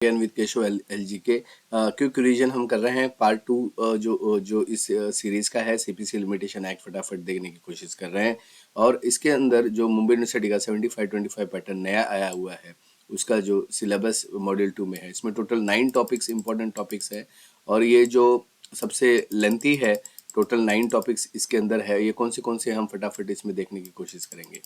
With Keshav LG के quick revision हम कर रहे हैं पार्ट 2 जो इस सीरीज का है सीपीसी लिमिटेशन एक्ट फटाफट देखने की कोशिश कर रहे हैं। और इसके अंदर जो मुंबई यूनिवर्सिटी का 75-25 पैटर्न नया आया हुआ है उसका जो सिलेबस मॉड्यूल 2 में है, इसमें टोटल 9 टॉपिक्स इंपॉर्टेंट टॉपिक्स है और ये जो सबसे लेंथी है, टोटल 9 टॉपिक्स इसके अंदर है। ये कौन से हम फटाफट इसमें देखने की कोशिश करेंगे।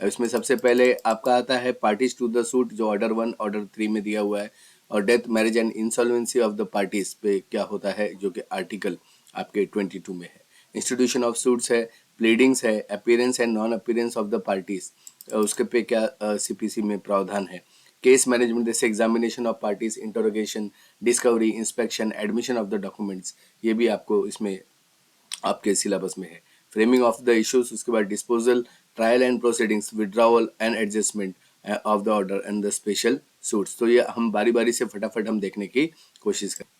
इसमें सबसे पहले आपका आता है पार्टीज टू द सूट, जो ऑर्डर 1 ऑर्डर 3 में दिया हुआ है, और death marriage and insolvency of the parties पे क्या होता है, जो कि आर्टिकल आपके 22 में है। इंस्टीट्यूशन ऑफ सूट्स है, प्लीडिंग्स है, appearance and non appearance of the parties, उसके पे क्या सीपीसी में प्रावधान है। केस मैनेजमेंट जैसे examination of parties, interrogation, discovery, inspection, admission of the documents, ये भी आपको इसमें आपके सिलेबस में है। फ्रेमिंग ऑफ द इश्यूज, उसके बाद disposal, trial and proceedings, withdrawal and adjustment of the order and the special suits. तो ये हम बारी बारी से फटाफट हम देखने की कोशिश करें।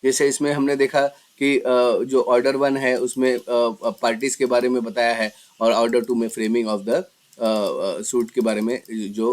जैसे इसमें हमने देखा कि जो ऑर्डर 1 है उसमें पार्टीज के बारे में बताया है, और ऑर्डर 2 में फ्रेमिंग ऑफ द सूट के बारे में जो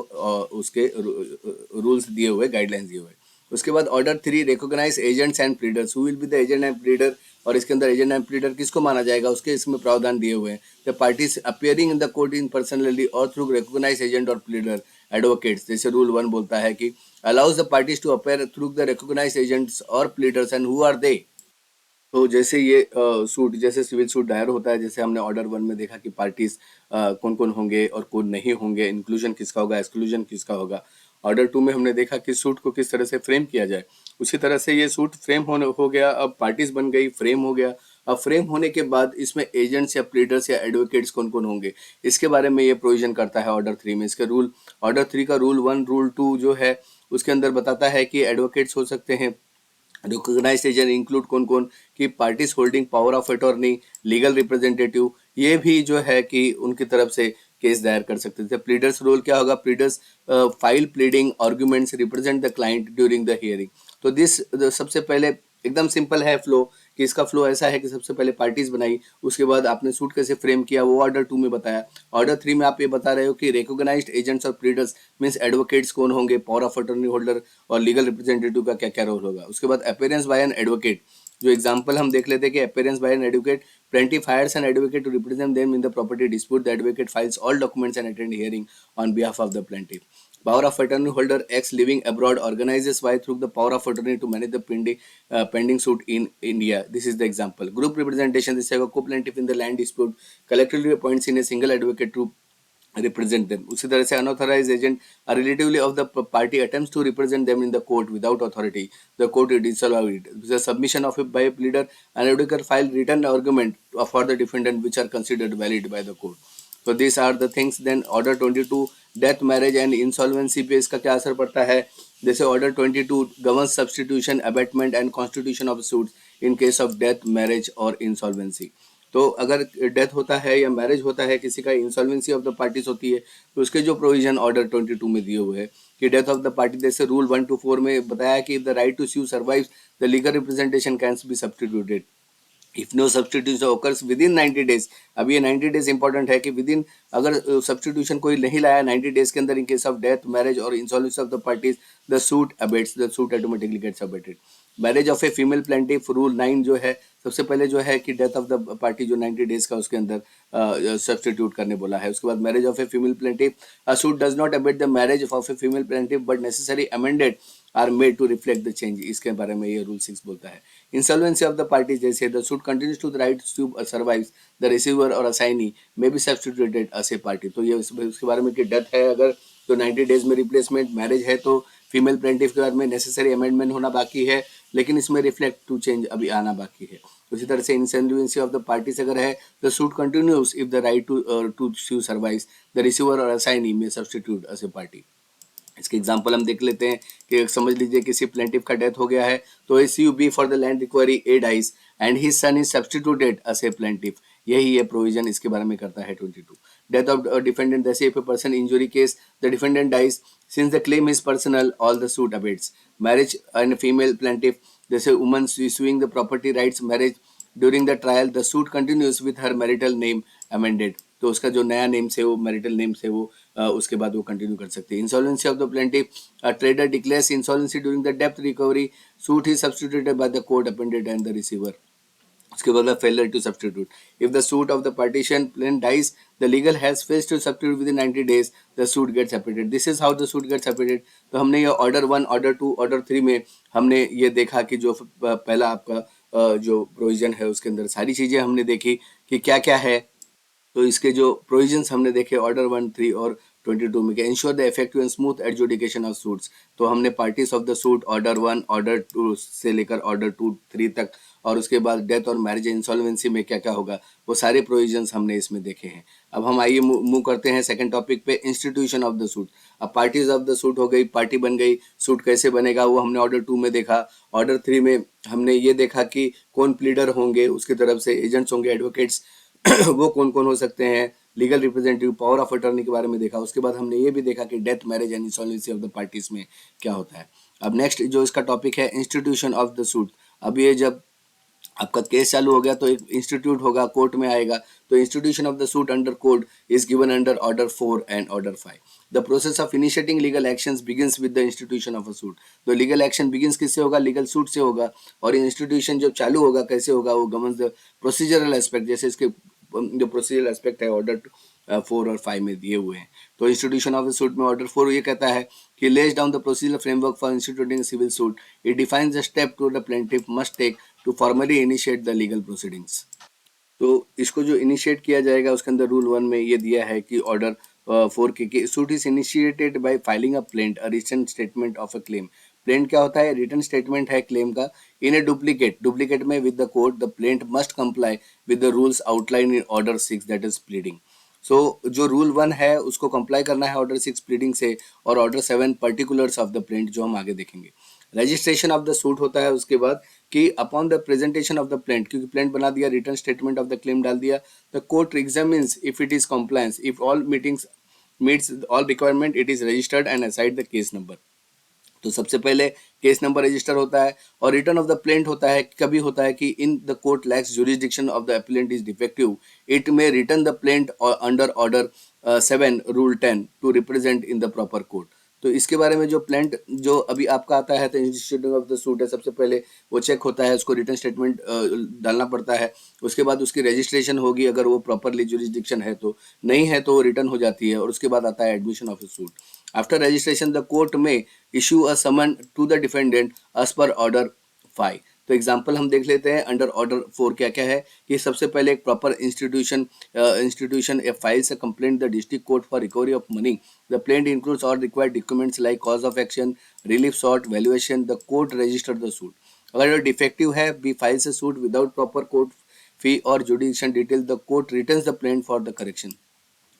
उसके रूल्स दिए हुए, गाइडलाइंस दिए हुए। उसके बाद order 3 recognise agents and pleaders, who will be the agent and pleader, और इसके अंदर एजेंट एंड प्लीडर किसको माना जाएगा उसके इसमें प्रावधान दिए हुए हैं। The parties appearing in the court in personally और थ्रू रिकॉग्नाइज एजेंट और प्लीडर एडवोकेट्स, जैसे रूल 1 बोलता है कि allows the parties to appear through the recognized agents or pleaders, and who are they। तो जैसे ये सूट, जैसे सिविल सूट दायर होता है, जैसे हमने ऑर्डर 1 में देखा कि पार्टीज कौन कौन होंगे और कौन नहीं होंगे, इंक्लूजन किसका होगा, एक्सक्लूजन किसका होगा। ऑर्डर 2 में हमने देखा कि सूट को किस तरह से फ्रेम किया जाए, उसी तरह से ये सूट फ्रेम होने हो गया, अब पार्टीज बन गई, फ्रेम हो गया। अब फ्रेम होने के बाद इसमें एजेंट्स या प्लीडर्स या एडवोकेट्स कौन कौन होंगे, इसके बारे में ये प्रोविजन करता है ऑर्डर 3 में। इसके रूल, ऑर्डर 3 का रूल 1 रूल 2 जो है उसके अंदर बताता है कि एडवोकेट्स हो सकते हैं। रिकॉग्नाइज्ड एजेंट इंक्लूड कौन कौन, कि parties holding power of attorney, legal representative, ये भी जो है कि उनकी तरफ से केस दायर कर सकते थे। प्लीडर्स रोल क्या होगा, pleaders file pleading arguments, represent the client during the hearing. तो दिस सबसे पहले एकदम सिंपल है फ्लो, कि इसका फ्लो ऐसा है कि सबसे पहले पार्टीज बनाई, उसके बाद आपने सूट कैसे फ्रेम किया वो ऑर्डर 2 में बताया। ऑर्डर 3 में आप ये बता रहे हो कि रिकॉग्नाइज्ड एजेंट्स और प्लीडर्स मींस एडवोकेट्स कौन होंगे, पावर ऑफ अटॉर्नी होल्डर और लीगल रिप्रेजेंटेटिव का क्या क्या रोल होगा। उसके बाद अपीयरेंस बाय एन एडवोकेट, जो एग्जांपल हम देख लेते हैं कि appearance by an advocate, plaintiff hires an advocate to represent them in the property dispute. The advocate files all documents and attend hearing on behalf of the plaintiff. Power of attorney holder ex living abroad organizes by through the power of attorney to manage the pending suit in India. This is the example. Group representation, this is a co-plaintiff in the land dispute collectively appoints in a single advocate to represent them. उसी तरह से unauthorized agent a relatively of the party attempts to represent them in the court without authority. The court disallowed it. The submission of by a pleader, an advocate file written argument for the defendant which are considered valid by the court. So these are the things. Then order 22 death marriage and insolvency पे इसका क्या असर पड़ता है। जैसे order 22 govern substitution, abatement and constitution of suits in case of death, marriage और insolvency. तो अगर डेथ होता है या मैरिज होता है किसी का, इंसॉल्वेंसी ऑफ द पार्टीज होती है, तो उसके जो प्रोविजन ऑर्डर 22 में दिए हुए हैं कि डेथ ऑफ द पार्टी, जैसे रूल 1 to 4 में बताया कि the right to sue survives the legal representation can be substituted if no substitution occurs within 90 days. अब ये 90 डेज इंपॉर्टेंट है कि विद इन, अगर सब्सटीट्यूशन कोई नहीं लाया 90 डेज के अंदर in case of death, marriage और insolvency of the parties, the suit abates, the suit automatically gets abated. Marriage of a female plaintiff, rule 9 जो है सबसे पहले जो है कि डेथ ऑफ द पार्टी जो 90 डेज का उसके अंदर सब्सटीट्यूट करने बोला है। उसके बाद marriage of a female plaintiff, a suit does not abate the marriage of a female plaintiff but necessary amended are made to reflect the change, इसके बारे में ये रूल 6 बोलता है। इंसॉल्वेंसी ऑफ द पार्टी, जैसे the suit continues to the right to survives the receiver और assignee may be substituted as a party. तो ये उसके बारे में कि डेथ है अगर तो 90 डेज में रिप्लेसमेंट, मैरिज है तो फीमेल प्लेंटिफ के बारे में नेसेसरी अमेंडमेंट होना बाकी है, लेकिन इसमें रिफ्लेक्ट टू चेंज अभी आना बाकी है। उसी तरह से इंसॉल्वेंसी ऑफ द पार्टीज अगर है the suit continues if the right to sue survives the receiver और असाइनी में सब्सटीट्यूट एज ए पार्टी। इसके एग्जांपल हम देख लेते हैं कि समझ लीजिए किसी प्लेंटिफ का डेथ हो गया है, तो SUB for the land recovery A dies and his son is substituted as a plaintiff. यही ये प्रोविजन इसके बारे में करता है 22। डेथ ऑफ डिफेंडेंट, जैसे if a person injury case the defendant dies since the claim is personal all the suit abates. Marriage and female plaintiff, जैसे woman suing the property rights marriage during the trial the suit continues with her marital name amended. तो उसका जो नया name से वो marital name से वो उसके बाद वो कंटिन्यू कर सकती है। Insolvency of the plaintiff, trader declares insolvency during the depth recovery, suit is substituted by the court appended and the receiver. उसके बाद failure to substitute, if the suit of the partition plain dies the legal has failed to substitute within 90 days the suit get separated. This is how the suit get separated. तो हमने ये order 1, order 2, order 3 में हमने ये देखा कि जो पहला आपका जो प्रोविजन है उसके अंदर सारी चीजें हमने देखी कि क्या क्या है। तो इसके जो प्रोविजंस हमने देखे ऑर्डर 1, 3 और 22 में, ensure the effective and smooth adjudication of suits. तो हमने parties of the suit order 1, order 2 से लेकर ऑर्डर 2, 3 तक, और उसके बाद डेथ और मैरिज इंसॉल्वेंसी में क्या क्या होगा वो सारे प्रोविजंस हमने इसमें देखे हैं। अब हम आइए मूव करते हैं सेकंड टॉपिक पे, इंस्टीट्यूशन ऑफ द सूट। अब पार्टीज ऑफ द सूट हो गई, पार्टी बन गई, सूट कैसे बनेगा वो हमने ऑर्डर 2 में देखा। ऑर्डर 3 में हमने ये देखा कि कौन प्लीडर होंगे, उसकी तरफ से एजेंट्स होंगे, एडवोकेट्स वो कौन कौन हो सकते हैं, legal representative, power of attorney के बारे में देखा। उसके बाद हमने ये भी देखा कि death, marriage and insolvency of the parties में क्या होता है। अब नेक्स्ट जो इसका टॉपिक है, इंस्टीट्यूशन ऑफ द सूट। अब ये जब आपका केस चालू हो गया तो एक इंस्टीट्यूट होगा, कोर्ट में आएगा, तो institution of the suit under code is given under order 4 and order 5। The process of initiating legal actions begins with the institution of a suit. तो लीगल एक्शन बिगिंस किससे होगा, लीगल सूट से होगा। और institution जब चालू होगा कैसे होगा, वो गवर्न्स द प्रोसीजरल एस्पेक्ट, जैसे इसके जो प्रोसीजरल एस्पेक्ट है ऑर्डर 4 और 5 में दिए हुए हैं। तो इंस्टीट्यूशन ऑफ द सूट में ऑर्डर 4 ये कहता है कि lays down the procedural framework for instituting civil suit. It defines the step to the plaintiff must take to formally initiate the legal proceedings. तो इसको जो इनिशिएट किया जाएगा उसके अंदर रूल 1 में ये दिया है कि ऑर्डर 4 के suit is initiated by filing a plaint, a written statement of a claim. Plaint क्या होता है, रिटन स्टेटमेंट है क्लेम का। इन ए डुप्लीकेट में with the court the plaint must comply with the rules outline in order 6 that is pleading. So जो rule 1 है उसको comply करना है ऑर्डर 6 प्लीडिंग से, और order 7 particulars of the plaint जो हम आगे देखेंगे। रजिस्ट्रेशन ऑफ द सूट होता है उसके बाद कि upon the presentation of the plaint, क्योंकि प्लेंट बना दिया, return statement of the claim डाल दिया, the court examines if it is compliance, if all meetings meets all requirement it is registered and aside the case number. तो सबसे पहले case number register होता है, और रिटर्न ऑफ द प्लेंट होता है कभी होता है कि in the court lacks jurisdiction of the appellant is defective, it may return the plaint under order 7 rule 10 to represent in the proper court. तो इसके बारे में जो प्लेंट जो अभी आपका आता है तो इंस्टीट्यूट ऑफ द सूट है, सबसे पहले वो चेक होता है, उसको रिटर्न स्टेटमेंट डालना पड़ता है। उसके बाद उसकी रजिस्ट्रेशन होगी, अगर वो प्रॉपरली जुरिस्डिक्शन है तो, नहीं है तो वो रिटर्न हो जाती है, और उसके बाद आता है admission of the suit. After registration the court may issue a summon to the defendant as per order 5। तो एग्जाम्पल हम देख लेते हैं अंडर ऑर्डर 4 क्या क्या है कि सबसे पहले एक proper institution A files a complaint the district court for recovery of money. The plaint includes all required documents like cause of action, relief sought, valuation. The court register the suit. अगर defective है, B files a suit without proper court fee और jurisdiction detail, the court returns the plaint for the correction.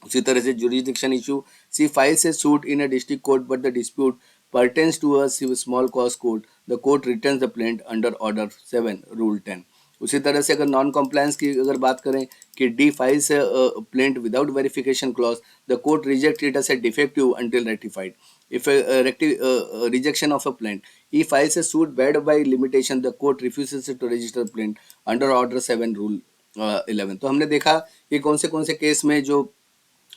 उसी तरह से jurisdiction issue, C files a suit in a district court but the dispute pertains to a small cause court, the court returns the plaint under order 7 rule 10। उसी तरह से अगर non compliance की अगर बात करें कि D files plaint without verification clause, the court reject it as a defective until rectified. If rejection of a plaint, E files a suit bad by limitation, the court refuses to register plaint under order 7 rule 11। तो हमने देखा कि कौन से case में जो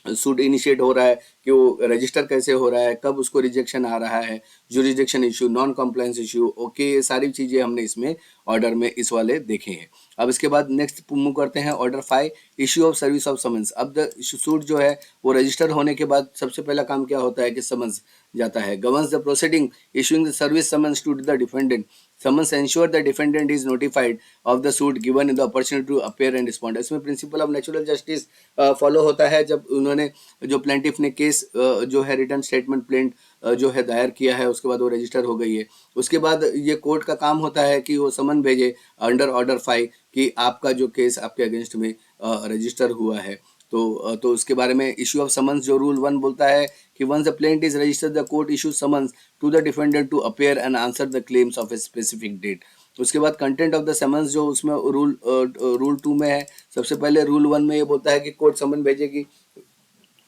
suit initiate हो रहा है कि वो रजिस्टर कैसे हो रहा है, कब उसको रिजेक्शन आ रहा है, jurisdiction issue, non compliance issue, okay, ये सारी चीज़ें हमने इसमें ऑर्डर में इस वाले देखे हैं। अब इसके बाद नेक्स्ट मूव करते हैं order 5, issue of service of summons. अब द सूट जो है वो रजिस्टर होने के बाद सबसे पहला काम क्या होता है कि समन्स जाता है, governs the proceeding issuing the service summons to the defendant. Summons ensure the defendant is notified of the suit given in the opportunity to appear and respond। इसमें principle of natural justice follow होता है। जब उन्होंने जो plaintiff ने case जो है return statement plaint जो है दायर किया है, उसके बाद वो रजिस्टर हो गई है, उसके बाद ये कोर्ट का काम होता है कि वो समन भेजे अंडर ऑर्डर 5 कि आपका जो केस आपके अगेंस्ट में रजिस्टर हुआ है। तो उसके बारे में इशू ऑफ समन्स जो रूल 1 बोलता है कि once the plaint is registered the court issue summons to the defendant to appear and answer the claims of a specific date. उसके बाद कंटेंट ऑफ द समन्स जो उसमें रूल 2 में है, सबसे पहले रूल 1 में ये बोलता है कि कोर्ट समन भेजेगी।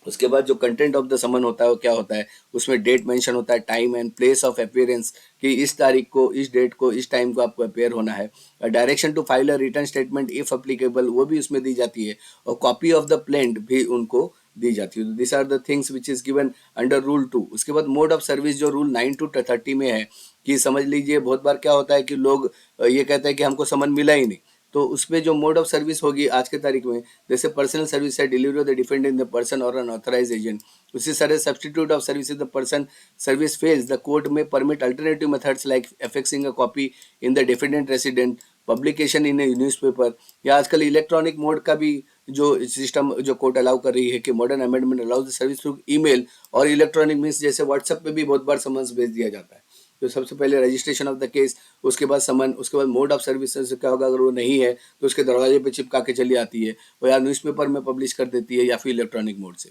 उसके बाद जो कंटेंट ऑफ द समन होता है वो क्या होता है, उसमें डेट मेंशन होता है, time and place of appearance कि इस तारीख को, इस डेट को, इस टाइम को आपको अपेयर होना है। Direction to file a return statement if applicable वो भी उसमें दी जाती है, और कॉपी ऑफ द प्लेंट भी उनको दी जाती है। This are the things which is given under rule 2। उसके बाद मोड ऑफ सर्विस जो रूल 9 to 30 में है, कि समझ लीजिए बहुत बार क्या होता है कि लोग ये कहते हैं कि हमको समन मिला ही नहीं, तो उसमें जो मोड ऑफ सर्विस होगी आज के तारीख में, जैसे पर्सनल सर्विस है delivery of the defendant the person और एन ऑथराइज एजेंट, उसी तरह substitute of service the person service fails the court may permit alternative methods like affixing a copy in the defendant resident, publication in a newspaper, या आजकल electronic mode का भी जो system जो court allow कर रही है कि modern amendment allows the service through email और इलेक्ट्रॉनिक मीन्स, जैसे व्हाट्सएप पे भी बहुत बार समन्स भेज दिया जाता है। तो सबसे पहले रजिस्ट्रेशन ऑफ द केस, उसके बाद समन, उसके बाद मोड ऑफ सर्विसेज क्या होगा, अगर वो नहीं है तो उसके दरवाजे पे चिपका के चली आती है, वो या न्यूज़पेपर में पब्लिश कर देती है या फिर इलेक्ट्रॉनिक मोड से।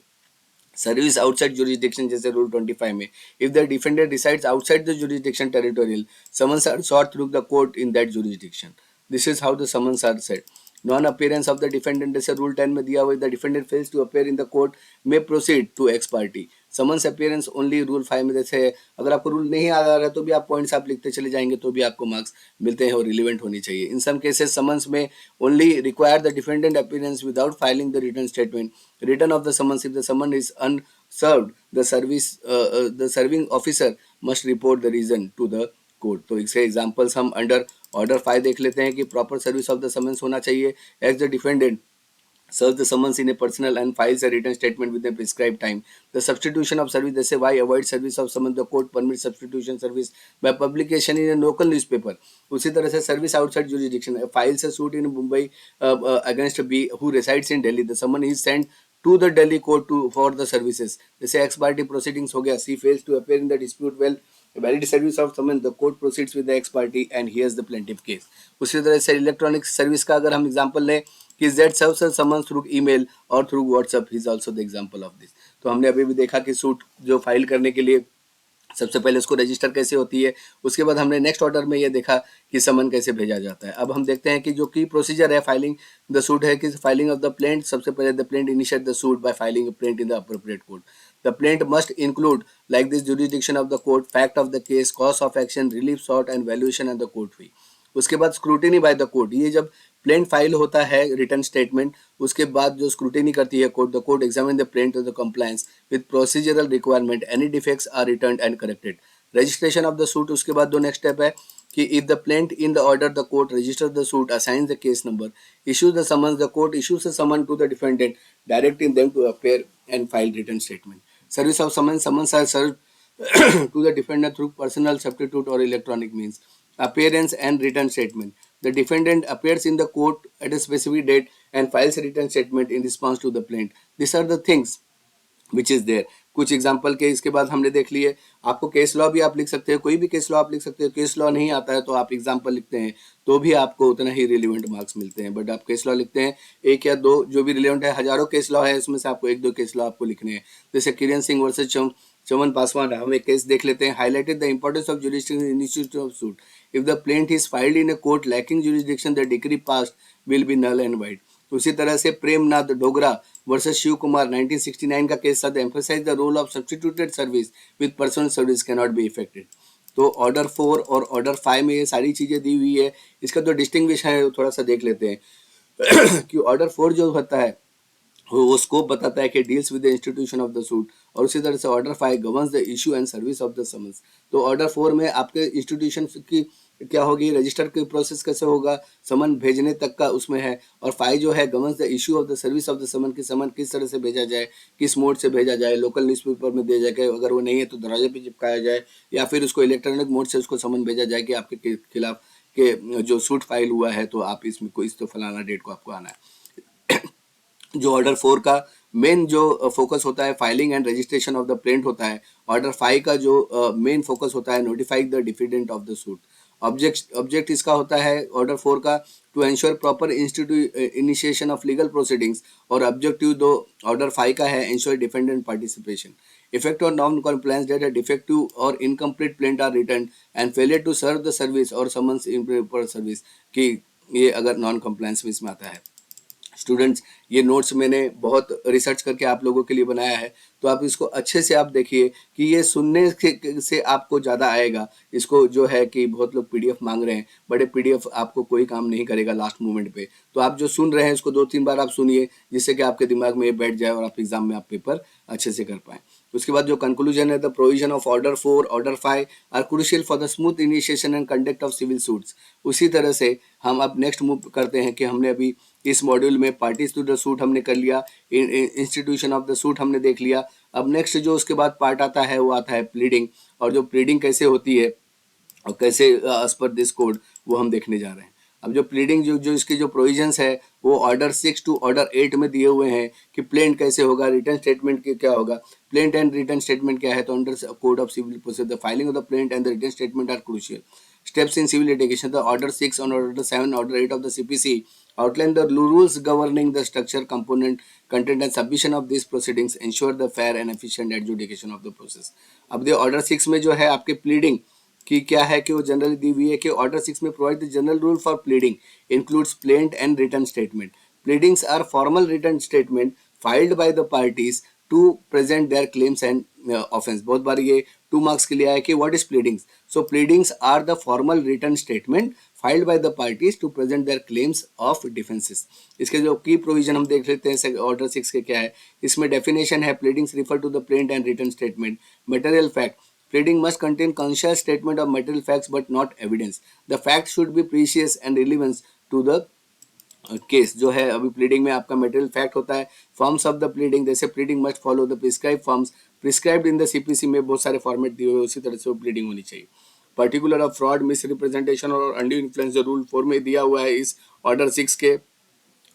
सर्विस आउटसाइड जुरिस्डिक्शन जैसे रूल 25 में, if the defendant resides outside the jurisdiction territorial, summons are sought through the court in that jurisdiction. This is how the summons are set. Non appearance of the defendant जैसे rule 10 में दिया हुआ, the defendant fails to appear in the court may proceed to ex parte. Summons appearance only rule 5 में, जैसे अगर आपको rule नहीं याद आ रहा है तो भी आप पॉइंट्स आप लिखते चले जाएंगे तो भी आपको मार्क्स मिलते हैं और रिलेवेंट होनी चाहिए। इन सम केसेस समन्स में only require the defendant appearance without filing the return statement. Return of the summons, if the summon is unserved, the serving officer must report the reason to the court. तो इसके examples हम under order 5 देख लेते हैं कि proper service of the summons होना चाहिए as the defendant serves the summons in a personal and files a written statement within a prescribed time. The substitution of service, जैसे why avoid service of summons, the court permits substitution service by publication in a local newspaper. उसी तरह से service outside jurisdiction, files a suit in Mumbai against B who resides in Delhi. The summon is sent to the Delhi court to for the services. जैसे ex parte proceedings हो गया, she fails to appear in the dispute well, valid service of summons, the court proceeds with the ex party and hears the plaintiff case. उसी तरह से electronic service का अगर हम example लें कि Z serves a summons through email और through WhatsApp, is also the example of this. तो हमने अभी भी देखा कि सूट जो फाइल करने के लिए सबसे पहले उसको रजिस्टर कैसे होती है, उसके बाद हमने नेक्स्ट ऑर्डर में ये देखा कि समन कैसे भेजा जाता है। अब हम देखते हैं कि जो की प्रोसीजर है फाइलिंग द सूट है कि फाइलिंग ऑफ द प्लेंट, सबसे पहले the plaint initiate the suit bye filing a plaint in the appropriate court. The plaint must include like this jurisdiction of the court, fact of the case, cause of action, relief short and valuation and the court फी। उसके बाद scrutiny bye the court, ये जब plaint file होता है return statement, उसके बाद जो scrutiny करती है court, the court examine the plaint of the compliance with procedural requirement, any defects are returned and corrected. Registration of the suit, उसके बाद दो नेक्स्ट स्टेप है कि if the plaint in the order the court register the suit, assigns the case number, issues the summons, the court issues a summon to the defendant directing them to appear and file return statement. Service of summons, summons are served to the defendant through personal substitute or electronic means. Appearance and written statement. The defendant appears in the court at a specific date and files a written statement in response to the plaint. These are the things which is there. कुछ example के इसके बाद हमने देख लिए। आपको case law भी आप लिख सकते हैं, कोई भी केस लॉ आप लिख सकते हो। केस लॉ नहीं आता है तो आप एग्जाम्पल लिखते हैं तो भी आपको उतना ही रिलेवेंट मार्क्स मिलते हैं। बट आप केस लॉ लिखते हैं एक या दो जो भी रिलेवेंट है, हजारों केस लॉ है इसमें से आपको एक दो केस लॉ आपको लिखने हैं। जैसे किरण सिंह वर्सेस चमन पासवान, हम एक केस देख लेते हैं। Highlighted the importance of jurisdiction in institute of suit, if the plaint is filed in a court lacking jurisdiction the decree passed will be null and void. उसी तरह से प्रेमनाथ डोगरा वर्सेस शिव कुमार 1969 का केस था। Emphasise the role of substituted service with personal service cannot be effected. तो order 4 और order 5 में ये सारी चीजें दी हुई है। इसका जो डिस्टिंग्विश है वो थोड़ा सा देख लेते हैं कि ऑर्डर 4 जो होता है वो स्कोप बताता है कि deals with the institution of the suit, और उसी तरह से order 5 governs the issue and service of the summons. तो ऑर्डर 4 में आपके इंस्टीट्यूशन की क्या होगी, रजिस्टर की प्रोसेस कैसे होगा, समन भेजने तक का उसमें है। और 5 जो है governs the issue of the service of the summon, की समन किस तरह से भेजा जाए, किस मोड से भेजा जाए, लोकल न्यूज़पेपर में दिया जाए, अगर वो नहीं है तो दरवाजे पे चिपकाया जाए, या फिर उसको इलेक्ट्रॉनिक मोड से उसको समन भेजा जाए कि आपके खिलाफ के जो सूट फाइल हुआ है तो आप इसमें कोई तो फलाना डेट को आपको आना है। जो ऑर्डर 4 का मेन जो फोकस होता है filing and registration of the plaint होता है। ऑर्डर 5 का जो मेन फोकस होता है notifying the defendant of the suit. Object इसका होता है ऑर्डर 4 का, to ensure proper initiation of legal proceedings, और ऑब्जेक्टिव दो ऑर्डर 5 का है, एंश्योर डिफेंडेंट पार्टिसिपेशन। इफेक्ट और नॉन कॉम्प्लायंस डेट है डिफेक्टिव और incomplete plaint are return and failure to serve the service और समन्स इम्प्रॉपर सर्विस, कि ये अगर नॉन कॉम्प्लायंस में इसमें आता है। स्टूडेंट्स, ये नोट्स मैंने बहुत रिसर्च करके आप लोगों के लिए बनाया है, तो आप इसको अच्छे से आप देखिए कि ये सुनने से आपको ज़्यादा आएगा। इसको जो है कि बहुत लोग पीडीएफ मांग रहे हैं, बड़े पीडीएफ आपको कोई काम नहीं करेगा लास्ट मोमेंट पे। तो आप जो सुन रहे हैं इसको 2-3 बार आप सुनिए, जिससे कि आपके दिमाग में ये बैठ जाए और आप एग्जाम में आप पेपर अच्छे से कर पाएँ। उसके बाद जो कंक्लूजन है, the provision of order 4, order 5 are crucial for the smooth initiation and conduct of civil suits. उसी तरह से हम अब नेक्स्ट मूव करते हैं कि हमने अभी इस मॉड्यूल में पार्टीज टू द सूट हमने कर लिया, इंस्टीट्यूशन ऑफ द सूट हमने देख लिया। अब नेक्स्ट जो उसके बाद पार्ट आता है वो आता है प्लीडिंग, और जो प्लीडिंग कैसे होती है और कैसे एज पर दिस कोड वो हम देखने जा रहे हैं। अब जो प्लीडिंग जो जो इसकी जो प्रोविजंस है वो ऑर्डर 6 टू ऑर्डर 8 में दिए हुए हैं कि प्लेंट कैसे होगा, रिटर्न स्टेटमेंट क्या होगा। प्लेंट एंड रिटर्न स्टेटमेंट क्या है, तो under code of civil procedure the filing of the plaint and the return statement are crucial steps in civil litigation. The order 6 and order 7 order 8 of the CPC outline the rules governing the structure, component, content and submission of these proceedings, ensure the fair and efficient adjudication of the process. अब ये order 6 में जो है आपके pleading कि क्या है कि वो जनरली दी हुई है कि ऑर्डर 6 में provide the general rule for pleading includes plaint and return statement. Pleadings are formal return statement filed by the parties to present their claims and offence. बहुत बार ये 2 मार्क्स के लिए आया कि what is pleadings. So pleadings are the formal return statement filed by the parties to present their claims of defences. इसके जो की प्रोविजन हम देख लेते हैं ऑर्डर 6 के क्या है। इसमें डेफिनेशन है, pleadings refer to the plaint and return statement. Material fact, pleading must contain conscious statement of material facts but not evidence. The fact should be precious and relevant to the case. जो है अभी pleading में आपका material fact होता है। Forms of the pleading, जैसे pleading must follow the prescribe forms, prescribed in the CPC में बहुत सारे फॉर्मेट दिए हुए, उसी तरह से वो प्लीडिंग होनी चाहिए। Particular of fraud, miss representation और अनड्यू इन्फ्लुएंस जो रूल 4 में दिया हुआ है इस ऑर्डर 6 के,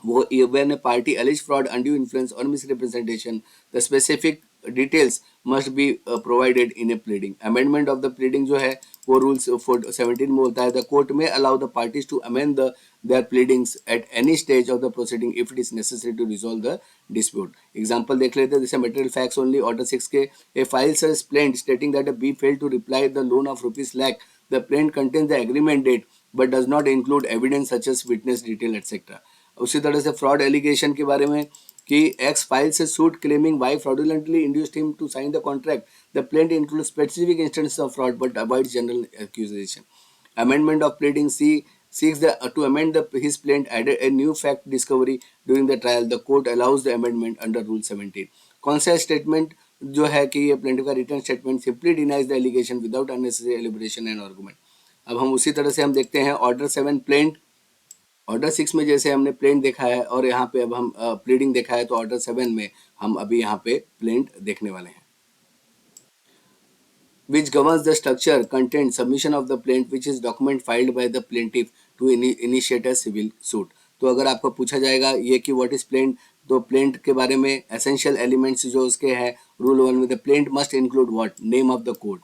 वो when a party allege fraud, undue influence or misrepresentation, the specific details must be provided in a pleading. Amendment of the pleading जो है वो rules 17 में होता है। The court may allow the parties to amend their pleadings at any stage of the proceeding if it is necessary to resolve the dispute. Example देख लेते हैं, जैसे material facts only order 6 के, a file says plaint stating that a B failed to reply the loan of rupees lakh. The plaint contains the agreement date but does not include evidence such as witness detail etc. उसी तरह से fraud allegation के बारे में कि X file से suit claiming Y fraudulently induced him to sign the contract, the plaint include specific instances of fraud but avoid general accusation. Amendment of pleading, C seeks to amend his plaint added a new fact discovery during the trial. The court allows the amendment under Rule 17. Conscious statement जो है कि ये plaint का return statement simply denies the allegation without unnecessary elaboration and argument. अब हम उसी तरह से हम देखते हैं ऑर्डर 7 प्लेंट। ऑर्डर 6 में जैसे हमने प्लेंट देखा है और यहाँ पे अब हम प्लीडिंग देखा है, तो ऑर्डर 7 में हम अभी यहाँ पे प्लेंट देखने वाले हैं। which governs the structure, content, submission of the plaint, which is document filed by the plaintiff to initiate a civil suit. तो अगर आपको पूछा जाएगा ये कि व्हाट इज प्लेंट, तो प्लेंट के बारे में एसेंशियल एलिमेंट्स जो उसके हैं रूल 1 में, the plaint must include what, name of the court,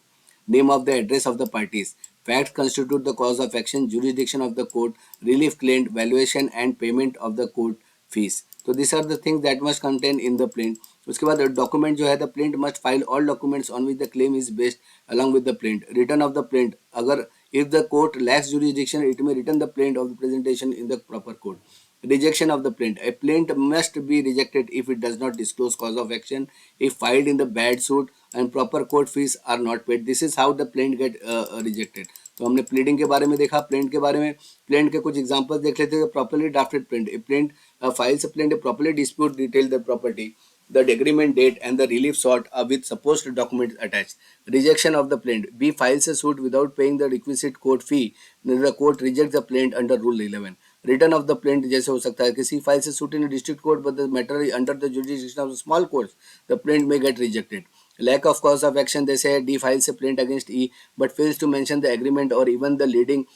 name of the address of the parties, facts constitute the cause of action, jurisdiction of the court, relief claimed, valuation and payment of the court fees. So these are the things that must contain in the plaint. उसके बाद document जो है, the plaint must file all documents on which the claim is based along with the plaint. Return of the plaint, अगर if the court lacks jurisdiction it may return the plaint of the presentation in the proper court. Rejection of the plaint, a plaint must be rejected if it does not disclose cause of action, if filed in the bad suit and proper court fees are not paid. This is how the plaint get rejected. तो हमने प्लेडिंग के बारे में देखा। Plaint के बारे में, plaint के कुछ एग्जांपल्स देख लेते हैं। Properly drafted plaint, A plaint files a plaint, A properly dispute detail the property, the agreement date and the relief sought with supposed documents attached. Rejection of the plaint, B files a suit without paying the requisite court fee, the court rejects the plaint under Rule 11. Return of the plaint जैसे हो सकता है कि C files a suit in a district court but the matter is under the jurisdiction of the small courts, the plaint may get rejected. Lack of cause of action, they say D files a plaint against E but fails to mention the agreement or even the leading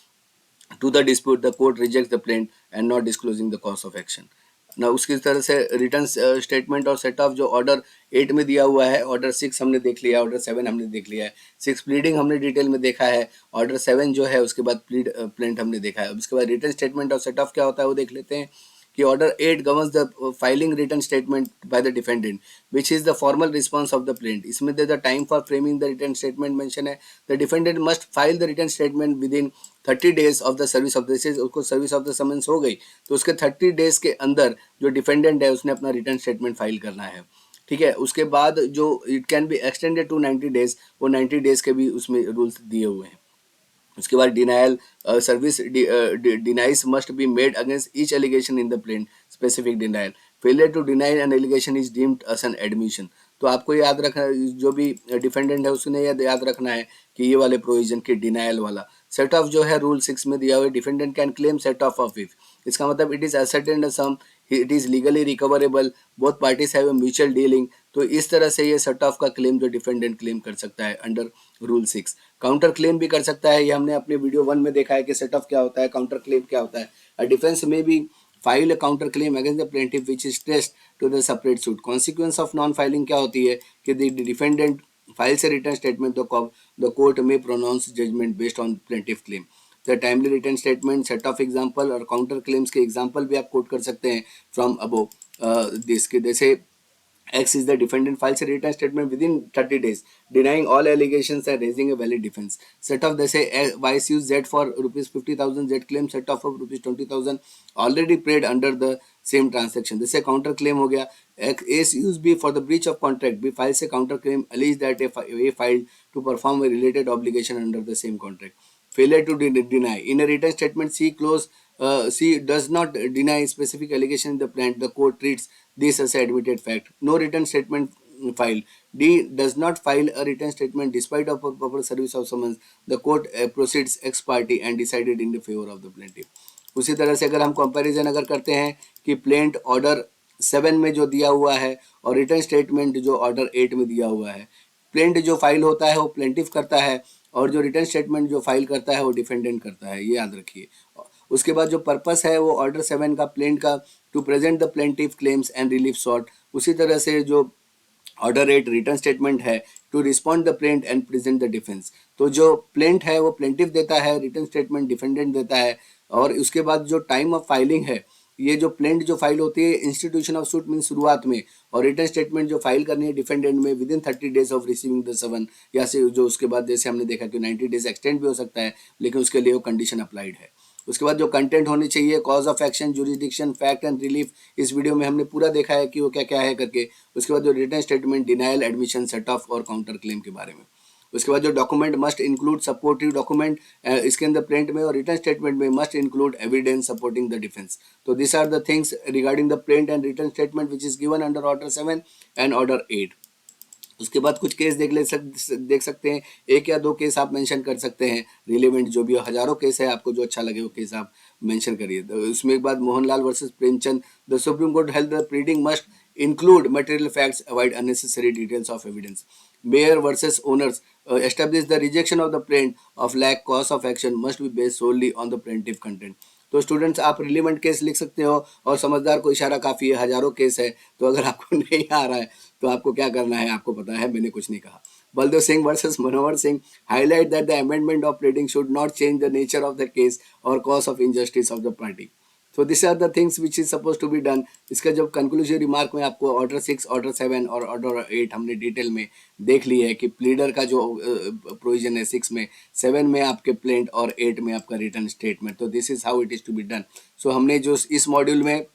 to the dispute, the court rejects the plaint and not disclosing the cause of action. ना उसकी तरह से return statement और set of जो order 8 में दिया हुआ है, ऑर्डर 6 हमने देख लिया, ऑर्डर 7 हमने देख लिया है, 6 प्लीडिंग हमने डिटेल में देखा है, ऑर्डर 7 जो है उसके बाद प्लेंट हमने देखा है। अब उसके बाद रिटर्न स्टेटमेंट और सेट ऑफ क्या होता है वो देख लेते हैं कि order 8 governs the filing written statement by the defendant which is the formal response of the plaintiff। इसमें the time for framing the written statement mention है, the defendant must file the written statement within 30 days of the service of this is उसको service of the summons हो गई तो उसके 30 days के अंदर जो डिफेंडेंट है उसने अपना रिटर्न स्टेटमेंट फाइल करना है। ठीक है, उसके बाद जो it can be extended to 90 days, वो 90 डेज के भी उसमें रूल्स दिए हुए हैं। उसके बाद denial service denies must be made against each allegation in the plain specific denial, failure to deny an allegation is deemed as an admission. तो आपको याद रखना, जो भी डिफेंडेंट है उसने याद रखना है कि ये वाले प्रोविजन के डिनायल वाला सेट ऑफ जो है रूल 6 में दिया हुआ है, defendant can claim set off if, इसका मतलब it is ascertained sum, it is legally recoverable, both parties have a mutual dealing. तो इस तरह से ये सेट ऑफ का क्लेम जो डिफेंडेंट क्लेम कर सकता है अंडर रूल 6। काउंटर क्लेम भी कर सकता है, ये हमने अपने वीडियो 1 में देखा है कि सेट ऑफ क्या होता है, काउंटर क्लेम क्या होता है। डिफेंस में भी file a counter claim against the plaintiff which is traced to the separate suit. Consequence of non filing क्या होती है कि द डिफेंडेंट फाइल से रिटर्न स्टेटमेंट द कोर्ट में pronounce judgment based on plaintiff claim. The timely return statement, set of example और counter claims के example भी आप कोट कर सकते हैं फ्रॉम अबो दिस के, जैसे X is the defendant files a written statement within 30 days, denying all allegations and raising a valid defense. Set off जैसे Y sues Z for rupees 50,000, Z claim set off of rupees 20,000 already paid under the same transaction. जैसे counter claim हो गया, A sues B for the breach of contract, B files a counter claim alleged that A filed to perform a related obligation under the same contract. Failure to deny. In a written statement, C does not deny specific allegation in the plaint. The court treats this as an admitted fact. No written statement filed. D does not file a written statement despite of proper service of summons. The court proceeds ex parte and decided in the favor of the plaintiff. उसी तरह से अगर हम comparison अगर करते हैं कि plaint order 7 में जो दिया हुआ है और रिटर्न स्टेटमेंट जो ऑर्डर 8 में दिया हुआ है, प्लेंट जो फाइल होता है वो प्लेंटिफ करता है और जो रिटर्न स्टेटमेंट जो फाइल करता है वो डिफेंडेंट करता है, ये याद रखिए। उसके बाद जो पर्पस है वो ऑर्डर 7 का प्लेंट का to present the plaintiff claims and relief sought. उसी तरह से जो ऑर्डर 8 रिटर्न स्टेटमेंट है to respond the plaint and present the defence. तो जो प्लेंट है वो प्लेंटिफ देता है, रिटर्न स्टेटमेंट डिफेंडेंट देता है। और उसके बाद जो टाइम ऑफ फाइलिंग है, ये जो प्लेंट जो फाइल होती है इंस्टीट्यूशन ऑफ सूट मीन शुरुआत में, और रिटर्न स्टेटमेंट जो फाइल करनी है डिफेंडेंट में within 30 days of receiving the summon, या से जो उसके बाद जैसे हमने देखा कि 90 डेज एक्सटेंड भी हो सकता है, लेकिन उसके लिए वो कंडीशन अप्लाइड है। उसके बाद जो कंटेंट होनी चाहिए, cause of action, jurisdiction, fact and relief, इस वीडियो में हमने पूरा देखा है कि वो क्या क्या है करके। उसके बाद जो written statement, denial, admission, set off और काउंटर क्लेम के बारे में। उसके बाद जो document must include supportive document, इसके अंदर प्रिंट में और रिटर्न स्टेटमेंट में must include evidence supporting the defence. तो this are the things regarding the plaint and return statement which is given under order 7 and order 8। उसके बाद कुछ case देख सकते हैं, एक या दो केस आप मेंशन कर सकते हैं रिलेवेंट, जो भी हजारों केस है, आपको जो अच्छा लगे वो केस आप मेंशन करिए। तो उसमें एक बात, Mohanlal versus Premchand, the supreme court held the pleading must include material facts, avoid unnecessary details of evidence. Mayor versus owners establish the rejection of the plaint of lack cause of action must be based solely on the plaintiff content. तो students आप relevant case लिख सकते हो, और समझदार को इशारा काफ़ी है, हजारों केस है। तो अगर आपको नहीं आ रहा है तो आपको क्या करना है, आपको पता है, मैंने कुछ नहीं कहा। Baldev Singh versus Manohar Singh highlight that the amendment of pleading should not change the nature of the case और cause of injustice of the party. तो this are the things which is suppose to be done. इसका जब conclusive remark में आपको order 6, order 7 और order 8 हमने detail में देख ली है कि प्लीडर का जो प्रोविजन है 6 में, 7 में आपके प्लेंट और 8 में आपका रिटर्न स्टेटमेंट। तो this is how it is to be done. So हमने जो इस मॉड्यूल में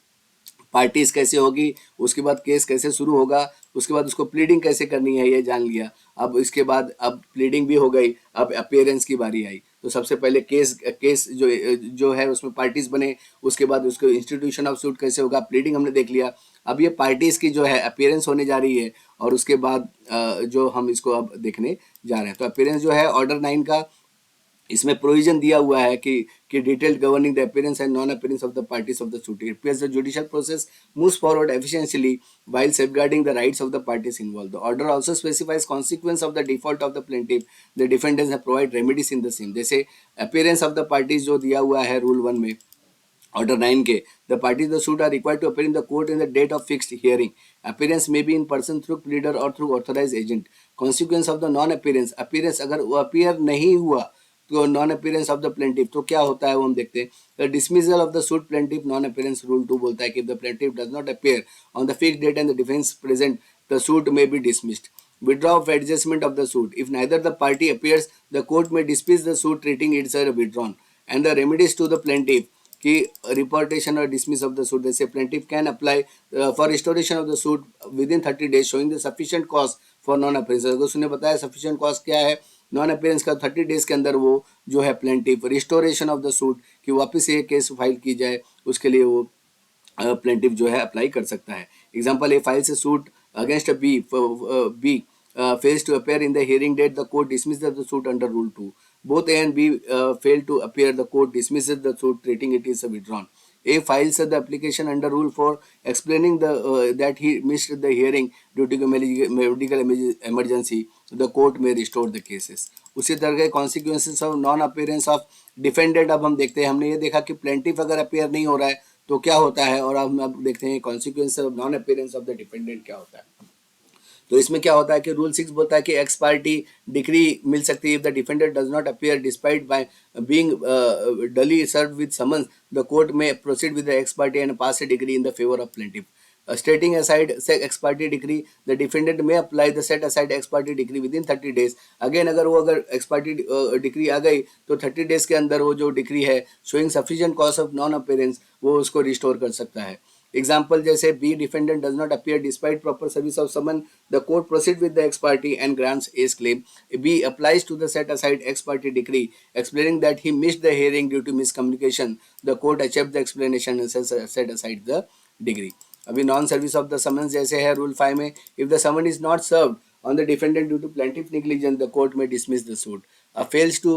पार्टीज कैसे होगी, उसके बाद केस कैसे शुरू होगा, उसके बाद उसको प्लीडिंग कैसे करनी है, ये जान लिया। अब इसके बाद अब प्लीडिंग भी हो गई, अब अपीयरेंस की बारी आई। तो सबसे पहले केस जो है उसमें पार्टीज बने, उसके बाद उसको इंस्टीट्यूशन ऑफ सूट कैसे होगा, प्लीडिंग हमने देख लिया। अब ये पार्टीज की जो है अपीयरेंस होने जा रही है, और उसके बाद जो हम इसको अब देखने जा रहे हैं। तो अपीयरेंस जो है ऑर्डर 9 का, इसमें प्रोविजन दिया हुआ है कि detailed governing the appearance and non appearance of the parties of the suit. It the judicial process moves forward efficiently while safeguarding the rights of the parties involved. The order also specifies consequence of the default of the plaintiff. The defendants have provide remedies in the same. जैसे appearance of the parties जो दिया हुआ है rule 1 में, Order 9K. The parties to the suit are required to appear in the court in the date of fixed hearing. Appearance may be in person through pleader or through authorized agent. Consequence of the non-appearance. Appearance अगर वो appear नहीं हुआ तो non-appearance of the plaintiff तो क्या होता है वो हम देखते हैं. The dismissal of the suit plaintiff non-appearance rule 2 बोलता है कि if the plaintiff does not appear on the fixed date and the defense present, the suit may be dismissed. Withdraw of adjustment of the suit. If neither the party appears, the court may dismiss the suit treating it as withdrawn. And the remedies to the plaintiff कि रिपोर्टेशन और dismiss of the suit जैसे plaintiff can apply for restoration of the suit with in 30 days showing the sufficient cost for non appearance. अगर उसने बताया sufficient cost क्या है non appearance का 30 days के अंदर वो जो है plaintiff restoration of the suit कि वापस ये केस फाइल की जाए उसके लिए वो प्लेंटिफ जो है अप्लाई कर सकता है. Example A files a suit against B fails to appear in the hearing date, the court dismisses the suit under Rule 2. Both A and B fail to appear, the court dismisses the suit, treating it as withdrawn. A files the application under Rule 4, explaining that he missed the hearing due to medical emergency. The court may restore the cases. उसी तरह के consequences of non-appearance of defendant अब हम देखते हैं. हमने ये देखा कि plaintiff अगर appear नहीं हो रहा है तो क्या होता है और अब देखते हैं consequences of non-appearance of the defendant क्या होता है. तो इसमें क्या होता है कि रूल 6 बोलता है कि एक्स पार्टी डिक्री मिल सकती है if the defender does not appear despite by being duly served with summons the court may proceed with the ex parte and pass a decree in the favour of plaintiff. Stating aside ex parte decree, the defendant may apply the set aside ex parte decree within 30 days. Again अगर ex parte decree आ गई तो 30 days के अंदर वो जो decree है showing sufficient cause of non appearance वो उसको रिस्टोर कर सकता है. Example जैसे B defendant does not appear despite proper service of summon, the court proceed with the ex parte and grants A's claim. B applies to the set aside ex parte decree explaining that he missed the hearing due to miscommunication. The court accepts the explanation and set aside the degree. अभी non service of the summons जैसे है rule 5 में if the summon is not served on the defendant due to plaintiff negligence the court may dismiss the suit. Fails to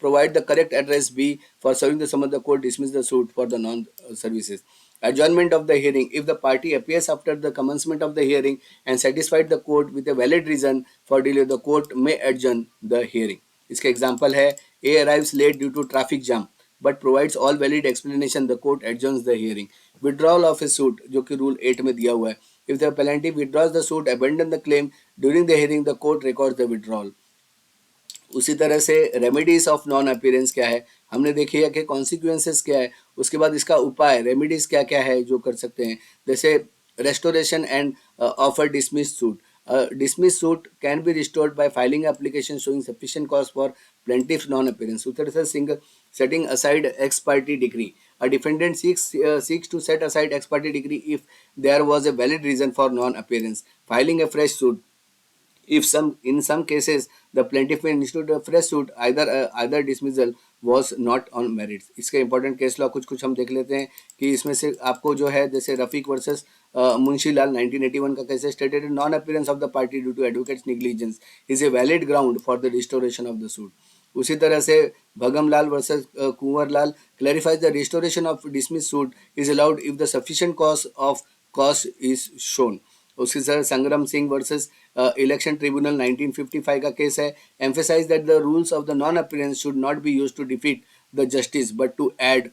provide the correct address B for serving the summons, the court dismiss the suit for the non services. Adjournment of the hearing. If the party appears after the commencement of the hearing and satisfied the court with a valid reason for delay, the court may adjourn the hearing. इसका example है A arrives late due to traffic jam but provides all valid explanation, the court adjourns the hearing. Withdrawal of a suit जो कि rule 8 में दिया हुआ है. If the plaintiff withdraws the suit, abandon the claim during the hearing, the court records the withdrawal. उसी तरह से remedies of non appearance क्या है हमने देखी है कि कॉन्सिक्वेंसेस क्या है. उसके बाद इसका उपाय रेमेडीज क्या क्या है जो कर सकते हैं जैसे restoration and offer dismiss suit. Dismiss suit can be restored bye filing application showing sufficient cause for plaintiff non appearance. उसी तरह से single setting aside x party degree. A defendant seeks to set aside ex parte decree if there was a valid reason for non-appearance. Filing a fresh suit. If in some cases the plaintiff may institute a fresh suit, either dismissal was not on merits. इसके important case law कुछ हम देख लेते हैं कि इसमें से आपको जो है जैसे रफीक वर्सेस मुंशी लाल 1981 का case stated non appearance of the party due to advocate's negligence is a valid ground for the restoration of the suit. उसी तरह से Bhagam Lal versus Kunwar Lal clarifies the restoration of dismiss suit is allowed if the sufficient cause is shown. उसके sir Sangram Singh versus election tribunal 1955 का case है. Emphasise that the rules of the non appearance should not be used to defeat the justice but to aid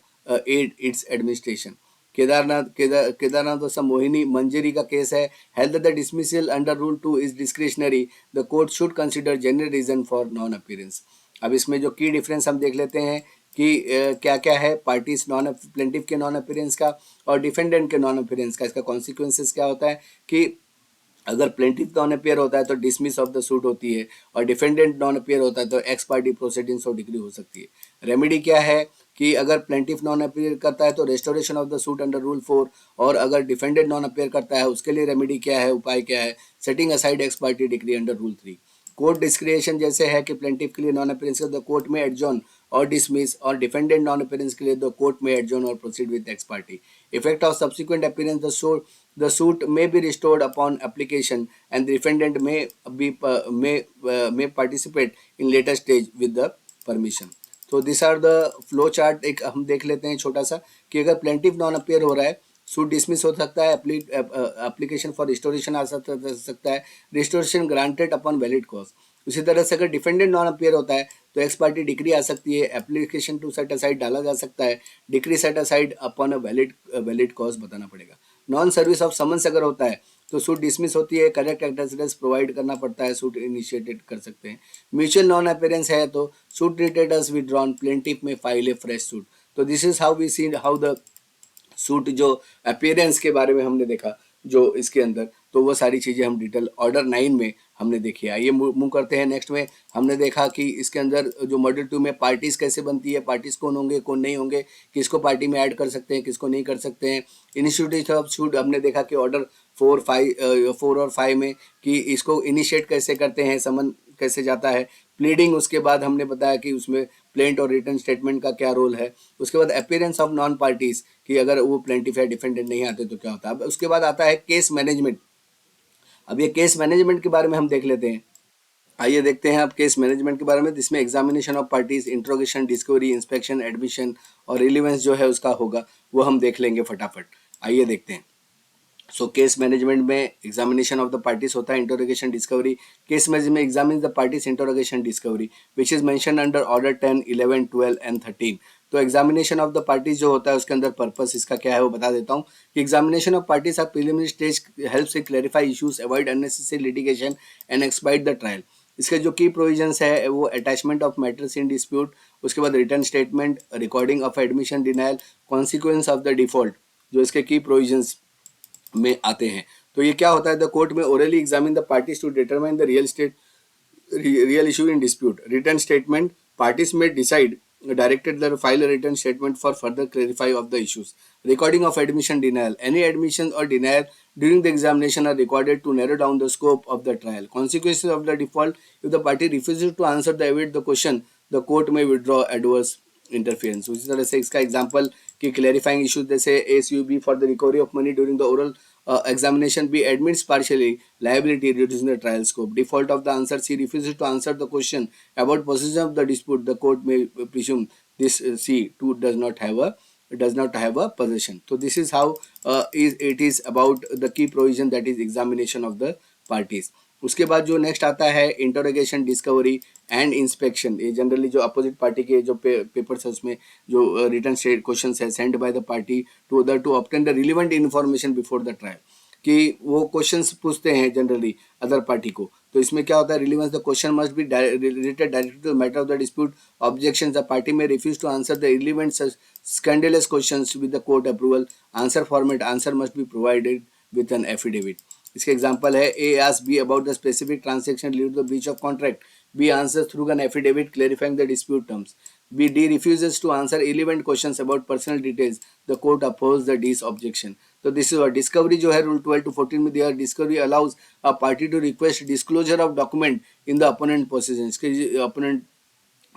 its administration. Kedarnath versus Mohini Manjari का case है. Held that the dismissal under rule 2 is discretionary, the court should consider genuine reason for non appearance. अब इसमें जो की difference हम देख लेते हैं कि क्या क्या है पार्टीज नॉन प्लेंटिफ के नॉन अपीयरेंस का और डिफेंडेंट के नॉन अपीयरेंस का. इसका कॉन्सिक्वेंसेस क्या होता है कि अगर प्लेंटिफ नॉन अपीयर होता है तो डिसमिस ऑफ द सूट होती है और डिफेंडेंट नॉन अपीयर होता है तो x party proceedings of degree हो सकती है. रेमेडी क्या है कि अगर प्लेंटिफ नॉन अपीयर करता है तो restoration of the suit under rule 4 और अगर डिफेंडेंट नॉन अपीयर करता है उसके लिए रेमेडी क्या है उपाय क्या है setting aside x party degree under rule 3. Court डिस्क्रिएशन जैसे है कि प्लेंटिफ के लिए नॉन अपीयरेंस द कोर्ट में एडजॉर्न और डिसमिस और डिफेंडेंट नॉन अपीयरेंस के लिए द कोर्ट में एडजॉर्न और proceed with x party. Effect of subsequent appearance the suit may be restored upon application and the defendant may participate in later stage with the permission. तो this are the flow chart एक हम देख लेते हैं छोटा सा कि अगर प्लेंटिफ नॉन अपीयर हो रहा है सूट डिसमिस हो सकता है, एप्लीकेशन फॉर रिस्टोरेशन आ सकता है, restoration granted upon valid cause. उसी तरह से अगर डिफेंडेंट नॉन अपीयर होता है तो एक्स पार्टी डिक्री आ सकती है, एप्लीकेशन टू सेट असाइड डाला जा सकता है, decree set aside upon a valid cause बताना पड़ेगा। नॉन सर्विस ऑफ समन्स अगर होता है तो सूट डिसमिस होती है, करेक्ट एड्रेस प्रोवाइड करना पड़ता है, सूट इनिशिएटेड कर सकते हैं। म्यूचुअल नॉन अपीयरेंस है तो suit treated as withdrawn, plaintiff may file a fresh suit. तो this is how we see how the suit जो अपीयरेंस के बारे में हमने देखा जो इसके अंदर, तो वो सारी चीज़ें हम डिटेल ऑर्डर 9 में हमने देखी है। आइए मूव करते हैं नेक्स्ट में। हमने देखा कि इसके अंदर जो मॉड्यूल 2 में पार्टीज कैसे बनती है, पार्टीज कौन होंगे कौन नहीं होंगे, किसको पार्टी में ऐड कर सकते हैं किसको नहीं कर सकते हैं। इनिशिएटिव ऑफ सूट हमने देखा कि ऑर्डर 4 और 5 में कि इसको इनिशिएट कैसे करते हैं, समन कैसे जाता है। प्लीडिंग उसके बाद हमने बताया कि उसमें प्लेंट और रिटर्न स्टेटमेंट का क्या रोल है। उसके बाद अपीयरेंस ऑफ नॉन पार्टीज कि अगर वो प्लेंटिफ या डिफेंडेंट नहीं आते तो क्या होता है। अब उसके बाद आता है केस मैनेजमेंट। अब ये केस मैनेजमेंट के बारे में हम देख लेते हैं। आइए देखते हैं अब केस मैनेजमेंट के बारे में, जिसमें examination of parties, interrogation, discovery, inspection, admission और रिलीवेंस जो है उसका होगा, वो हम देख लेंगे फटाफट। आइए देखते हैं। सो केस मैनेजमेंट में एग्जामिनेशन ऑफ द पार्टीज होता है, interrogation, discovery. Case management examine the parties, interrogation, discovery which is mention under order 10, 11, 12 and 13। तो एग्जामिनेशन ऑफ द पार्टीज जो होता है उसके अंदर पर्पस इसका क्या है वो बता देता हूँ कि examination of parties are preliminary stage help से clarify issues, avoid unnecessary litigation and expedite the trial. इसके जो की प्रोविजंस है वो attachment of matters in dispute, उसके बाद written statement, recording of admission denial, consequence of the default, जो इसके की प्रोविजंस में आते हैं। तो ये क्या होता है, the court may orally examine the parties to determine the real issue in dispute. Written statement, parties may decide directed the file a written statement for further clarify of the issues. Recording of admission denial, any admission or denial during the examination are recorded to narrow down the scope of the trial. Consequences of the default, if the party refuses to answer the evade the question, the court may withdraw adverse interference. उसी तरह से इसका example कि clarifying issues जैसे sues B for the recovery of money during the oral examination B admits partially liability reducing the trial scope. Default of the answer C refuses to answer the question about possession of the dispute. The court may presume this C too does not have a possession. So this is how it is about the key provision, that is examination of the parties. उसके बाद जो next आता है interrogation, discovery and inspection. ये generally जो opposite party के जो papers है उसमें जो रिटर्न स्टेट क्वेश्चन है send by the party to other to obtain the relevant information before the trial, कि वो क्वेश्चंस पूछते हैं जनरली अदर पार्टी को। तो इसमें क्या होता है, relevance the question must be related directly to the matter of the dispute. Objection, the party may refuse to answer the relevant scandalous questions with the court approval. Answer format, answer must be provided with an affidavit. इसके example है A ask B about the specific transaction lead to the breach of contract, B answers through an affidavit clarifying the dispute terms, B. D refuses to answer irrelevant questions about personal details. The court opposes the D's objection. So this is what discovery जो है rule 12 to 14 में दिया। discovery allows a party to request disclosure of document in the opponent possession। इसके opponent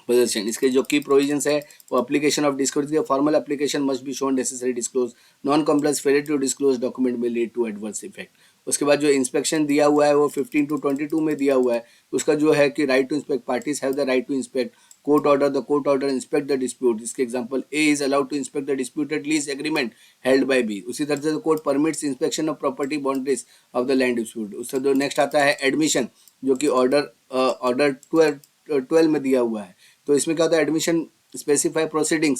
possession इसके जो key provisions है वो application of discovery के formal application must be shown necessary disclose, non compliance failure to disclose document may lead to adverse effect. उसके बाद जो inspection दिया हुआ है वो 15 to 22 में दिया हुआ है। उसका जो है कि right to inspect, parties have the right to inspect. Court order, the court order inspect the dispute. इसके example A is allowed to inspect the disputed lease agreement held by B. उसी तरह से court permits inspection of property boundaries of the land dispute. उससे जो next आता है admission, जो कि ऑर्डर 12 में दिया हुआ है। तो इसमें क्या होता है, admission specify proceedings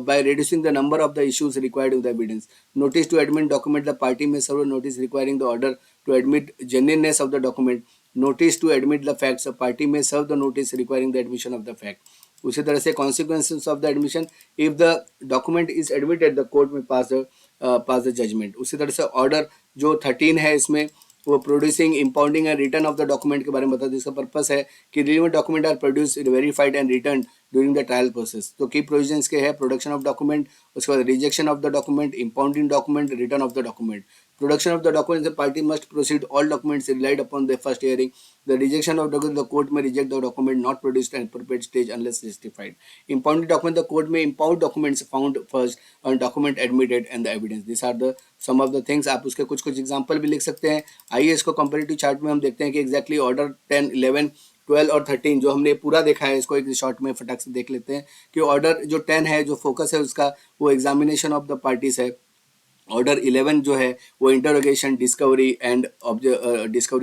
by reducing the number of the issues required with the evidence. Notice to admit document, the party may serve a notice requiring the order to admit genuineness of the document. Notice to admit the facts, a party may serve the notice requiring the admission of the fact. उसी तरह से consequences of the admission, if the document is admitted the court may pass the judgment. उसी तरह से order जो 13 है इसमें वो producing, impounding and return of the document के बारे में बता दो। इसका पर्पस है कि relevant document are produce, verified and return during the trial process. तो की प्रोविजंस के है प्रोडक्शन ऑफ डॉक्यूमेंट, उसके बाद rejection of the document, impounding document, return of the document. Production of the document, the party must proceed all documents relied upon the first hearing. The rejection of document, the court may reject the document not produced at appropriate stage unless justified. Impounded document, the court may impound documents found first and document admitted and the evidence. These are the some of the things। आप उसके कुछ example भी लिख सकते हैं। आइए इसको comparative chart में हम देखते हैं कि एग्जैक्टली ऑर्डर 10, 11, 12 और 13 जो हमने पूरा देखा है, इसको एक शॉर्ट में फटाक से देख लेते हैं कि ऑर्डर जो 10 है, जो फोकस है उसका वो एग्जामिनेशन ऑफ द पार्टीज है। ऑर्डर 11 जो है वो interrogation, discovery and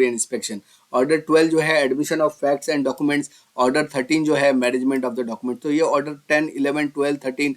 inspection. Order 12 जो है admission of facts and documents, order 13 जो है मैनेजमेंट ऑफ द डॉक्यूमेंट। तो ये ऑर्डर 10, 11, 12, 13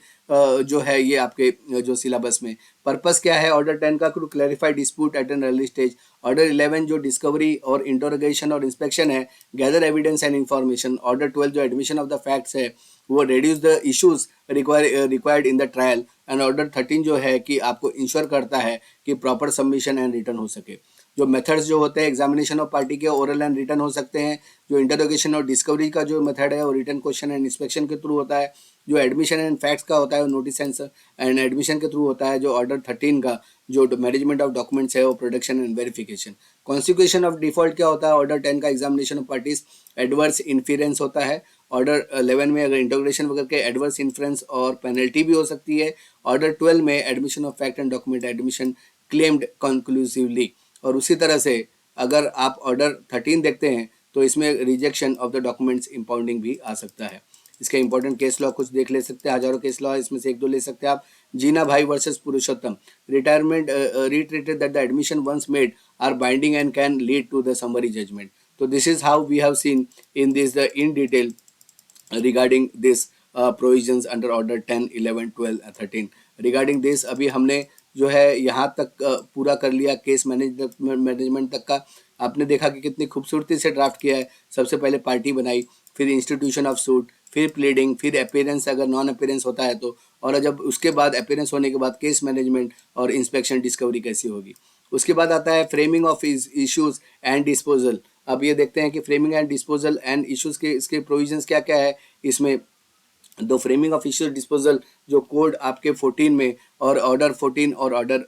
जो है ये आपके जो सिलेबस में। पर्पस क्या है ऑर्डर 10 का? To clarify dispute at an early stage. Order 11 जो डिस्कवरी और इंटरोगेशन और इंस्पेक्शन है, gather evidence and information. Order 12 जो एडमिशन ऑफ द फैक्ट्स है, वो reduce the issues required in the trial। And order 13 जो है कि आपको इंश्योर करता है कि प्रॉपर सबमिशन एंड रिटर्न हो सके। जो मेथड्स जो होते हैं एग्जामिनेशन ऑफ पार्टी के ओरल एंड रिटर्न हो सकते हैं। जो इंटरोगेशन और डिस्कवरी का जो मेथड है वो रिटर्न क्वेश्चन एंड इंस्पेक्शन के थ्रू होता है। जो एडमिशन एंड फैक्ट्स का होता है वो नोटिस एंड एडमिशन के थ्रू होता है। जो ऑर्डर 13 का जो मैनेजमेंट ऑफ डॉक्यूमेंट्स है वो production and verification. Consequence of default क्या होता है? ऑर्डर 10 का examination of parties adverse influence होता है। ऑर्डर 11 में अगर इंटोग्रेशन वगैरह के एडवर्स इन्फ्लुएंस और पेनल्टी भी हो सकती है। ऑर्डर 12 में admission of fact and document admission claimed conclusively. और उसी तरह से अगर आप ऑर्डर 13 देखते हैं तो इसमें रिजेक्शन ऑफ द डॉक्यूमेंट्स इंपाउंडिंग भी आ सकता है। इसके इंपॉर्टेंट केस लॉ कुछ देख ले सकते हैं, हजारों केस लॉ, इसमें से एक दो ले सकते हैं आप। जीना भाई versus Purushottam, retirement reiterated that the admission once made are binding and can lead to the summary judgment. So this is how we have seen in this the in detail regarding this provisions under order 10, 11, 12, 13। regarding this अभी हमने जो है यहाँ तक पूरा कर लिया case management तक का। आपने देखा कि कितनी खूबसूरती से ड्राफ्ट किया है। सबसे पहले पार्टी बनाई, फिर इंस्टीट्यूशन ऑफ सूट, फिर प्लीडिंग, फिर अपेयरेंस अगर नॉन अपेयरेंस होता है तो, और जब उसके बाद अपेयरेंस होने के बाद केस मैनेजमेंट और इंस्पेक्शन डिस्कवरी कैसी होगी। उसके बाद आता है framing of issues and disposal. अब ये देखते हैं कि framing and disposal and issues के इसके प्रोविजंस क्या क्या है इसमें। दो फ्रेमिंग ऑफ इश्यूज डिस्पोजल जो कोड आपके 14 में और ऑर्डर 14 और ऑर्डर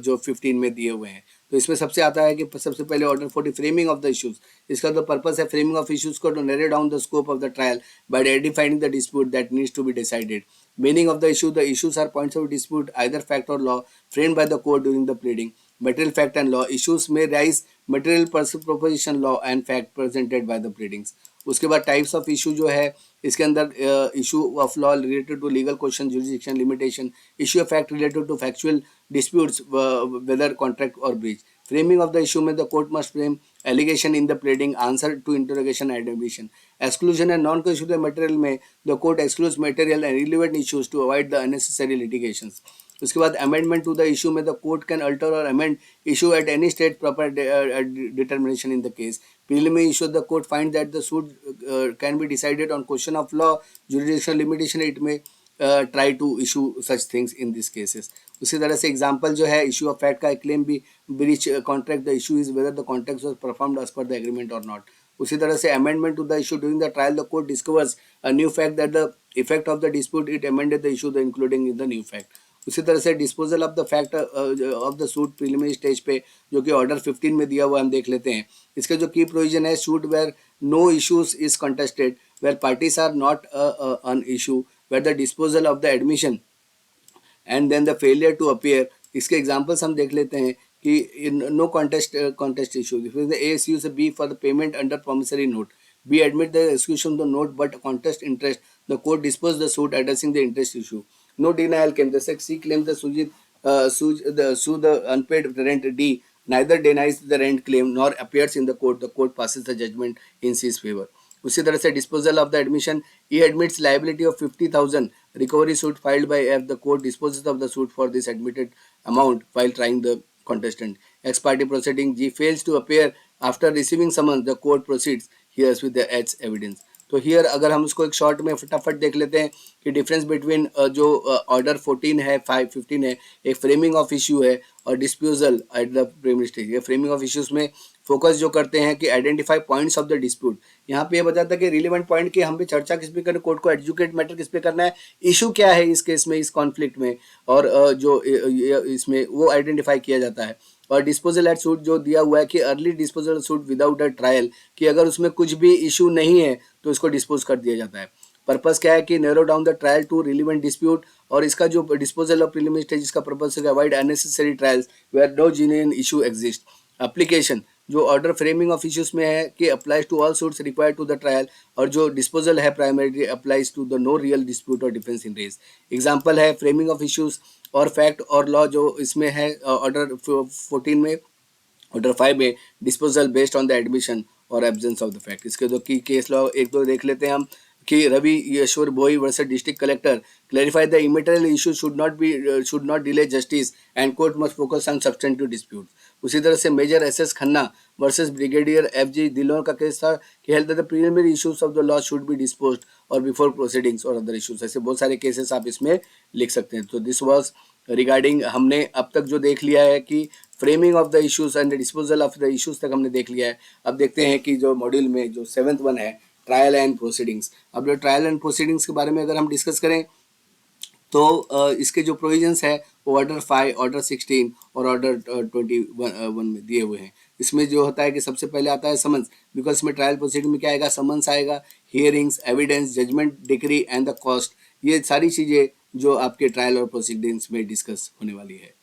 जो 15 में दिए हुए हैं। तो इसमें सबसे आता है कि सबसे पहले order 40 framing of the issues. इसका तो पर्पस है फ्रेमिंग ऑफ इश्यूज को to narrow down the scope of the trial by identifying the dispute that needs to be decided. Meaning of the issues are points of dispute either fact और law framed by the court during the pleading। Material fact and law issues may rise material proposition law and fact presented by the pleadings। उसके बाद types of issue जो है इसके अंदर issue of law related to legal question, jurisdiction limitation, issue of fact related to factual disputes whether contract और breach. Framing of the issue में the court must frame allegation in the pleading, answer to interrogation and admission. Exclusion and non constitutive material में the court excludes material and relevant issues to avoid the unnecessary litigations. उसके बाद amendment to the issue में the court can alter और amend issue at any state proper determination in the case. Preliminary issue the court find that the suit can be decided on question of law, jurisdictional limitation, it may try to issue such things in this cases. उसी तरह से example जो है issue of fact का, claim B breach contract, the issue is whether the contract was performed as per the agreement और not. उसी तरह से amendment to the issue during the trial the court discovers a new fact that the effect of the dispute it amended the issue the including in the new fact. उसी तरह से disposal of the fact of the suit preliminary stage पे जो कि order 15 में दिया हुआ हम देख लेते हैं। इसका जो की प्रोविजन है, suit where no issues is contested, where parties are not on issue, where the disposal of the admission and then the failure to appear. इसके एग्जांपल्स हम देख लेते हैं कि no contest issue A sues B for the payment under promissory note, B admit the execution of the note but contest interest, the court disposed the suit addressing the interest issue। No denial claim, the C claims the sue the unpaid rent, D neither denies the rent claim nor appears in the court passes the judgment in C's favor। उसी तरह से disposal of the admission, E admits liability of 50,000 recovery suit filed by F, the court disposes of the suit for this admitted amount while trying the contestant। Ex parte proceeding, G fails to appear after receiving summons, the court proceeds here with the H evidence। तो here अगर हम उसको एक short में फटाफट देख लेते हैं कि डिफरेंस बिटवीन जो ऑर्डर 14 है, 15 है, एक फ्रेमिंग ऑफ इश्यू है और डिस्प्यूजल एट द प्रीलिमिनरी स्टेज। ये फ्रेमिंग ऑफ इश्यूज में फोकस जो करते हैं कि identify points of the dispute. यहाँ पे ये बताता है कि रिलेवेंट पॉइंट की हम पे चर्चा किस पे करना, कोर्ट को एजुकेट मैटर किस पे करना है, इशू क्या है इस केस में, इस कॉन्फ्लिक्ट में, और जो इसमें वो आइडेंटिफाई किया जाता है। और डिस्पोजल एट सूट जो दिया हुआ है कि early disposal suit without a trial, कि अगर उसमें कुछ भी इशू नहीं है तो इसको डिस्पोज कर दिया जाता है। पर्पस क्या है कि narrow down the trial to relevant dispute, और इसका जो डिस्पोजल ऑफ प्रीलिमिनरी स्टेज इसका पर्पस है avoid unnecessary trials where no genuine issue exist. Application जो ऑर्डर फ्रेमिंग ऑफ इश्यूज में है कि applies to all suits required to the trial, और जो डिस्पोजल है primary applies to the no real dispute और डिफेंस इन रेज। एग्जांपल है framing of issues और फैक्ट और लॉ जो इसमें है ऑर्डर 14 में, ऑर्डर 5 में disposal based on the admission, और एब्सेंस ऑफ द फैक्ट। इसके जो की केस लॉ एक दो देख लेते हैं हम कि रवि यशवर Bhoir versus district collector clarify the immaterial issue should not delay justice and court must focus on substantive dispute. उसी तरह से major SS Khanna versus brigadier FG Dhillon का केस था कि held the preliminary issues of the law should be disposed और before proceedings और other issues. ऐसे बहुत सारे केसेस आप इसमें लिख सकते हैं। तो दिस वाज रिगार्डिंग हमने अब तक जो देख लिया है कि framing of the issues and disposal of the issues तक हमने देख लिया है। अब देखते हैं कि जो मॉड्यूल में जो 7th वन है ट्रायल एंड प्रोसीडिंग्स। अब जो ट्रायल एंड प्रोसीडिंग्स के बारे में अगर हम डिस्कस करें तो इसके जो प्रोविजंस है वो ऑर्डर 5, ऑर्डर 16 और ऑर्डर 21 में दिए हुए हैं। इसमें जो होता है कि सबसे पहले आता है समन्स, बिकॉज इसमें ट्रायल प्रोसीडिंग में क्या आएगा, समन्स आएगा, hearings, evidence, judgment, decree and the cost, ये सारी चीज़ें जो आपके ट्रायल और प्रोसीडिंग्स में डिस्कस होने वाली है।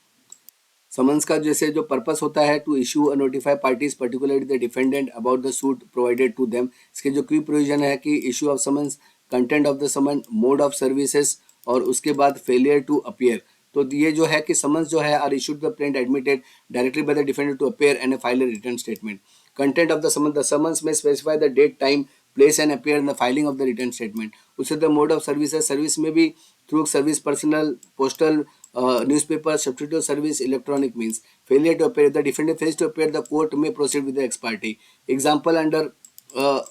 समन्स का जैसे जो पर्पस होता है to issue a notify parties particularly the defendant about the suit provided to them. इसके जो की प्रोविजन है कि issue of summons, content of the summon, mode of services और उसके बाद फेलियर टू अपीयर। तो ये जो है कि समन्स जो है are issued the plaint admitted directly by the defendant to appear and file a written statement. Content of the summons में specify the date, time, place and appear in the filing of the return statement. उससे the mode of services, service में भी through service personal, postal, newspaper, substitute service, electronic means. Failure to appear, the defendant fails to appear, the court may proceed with the ex parte. Example under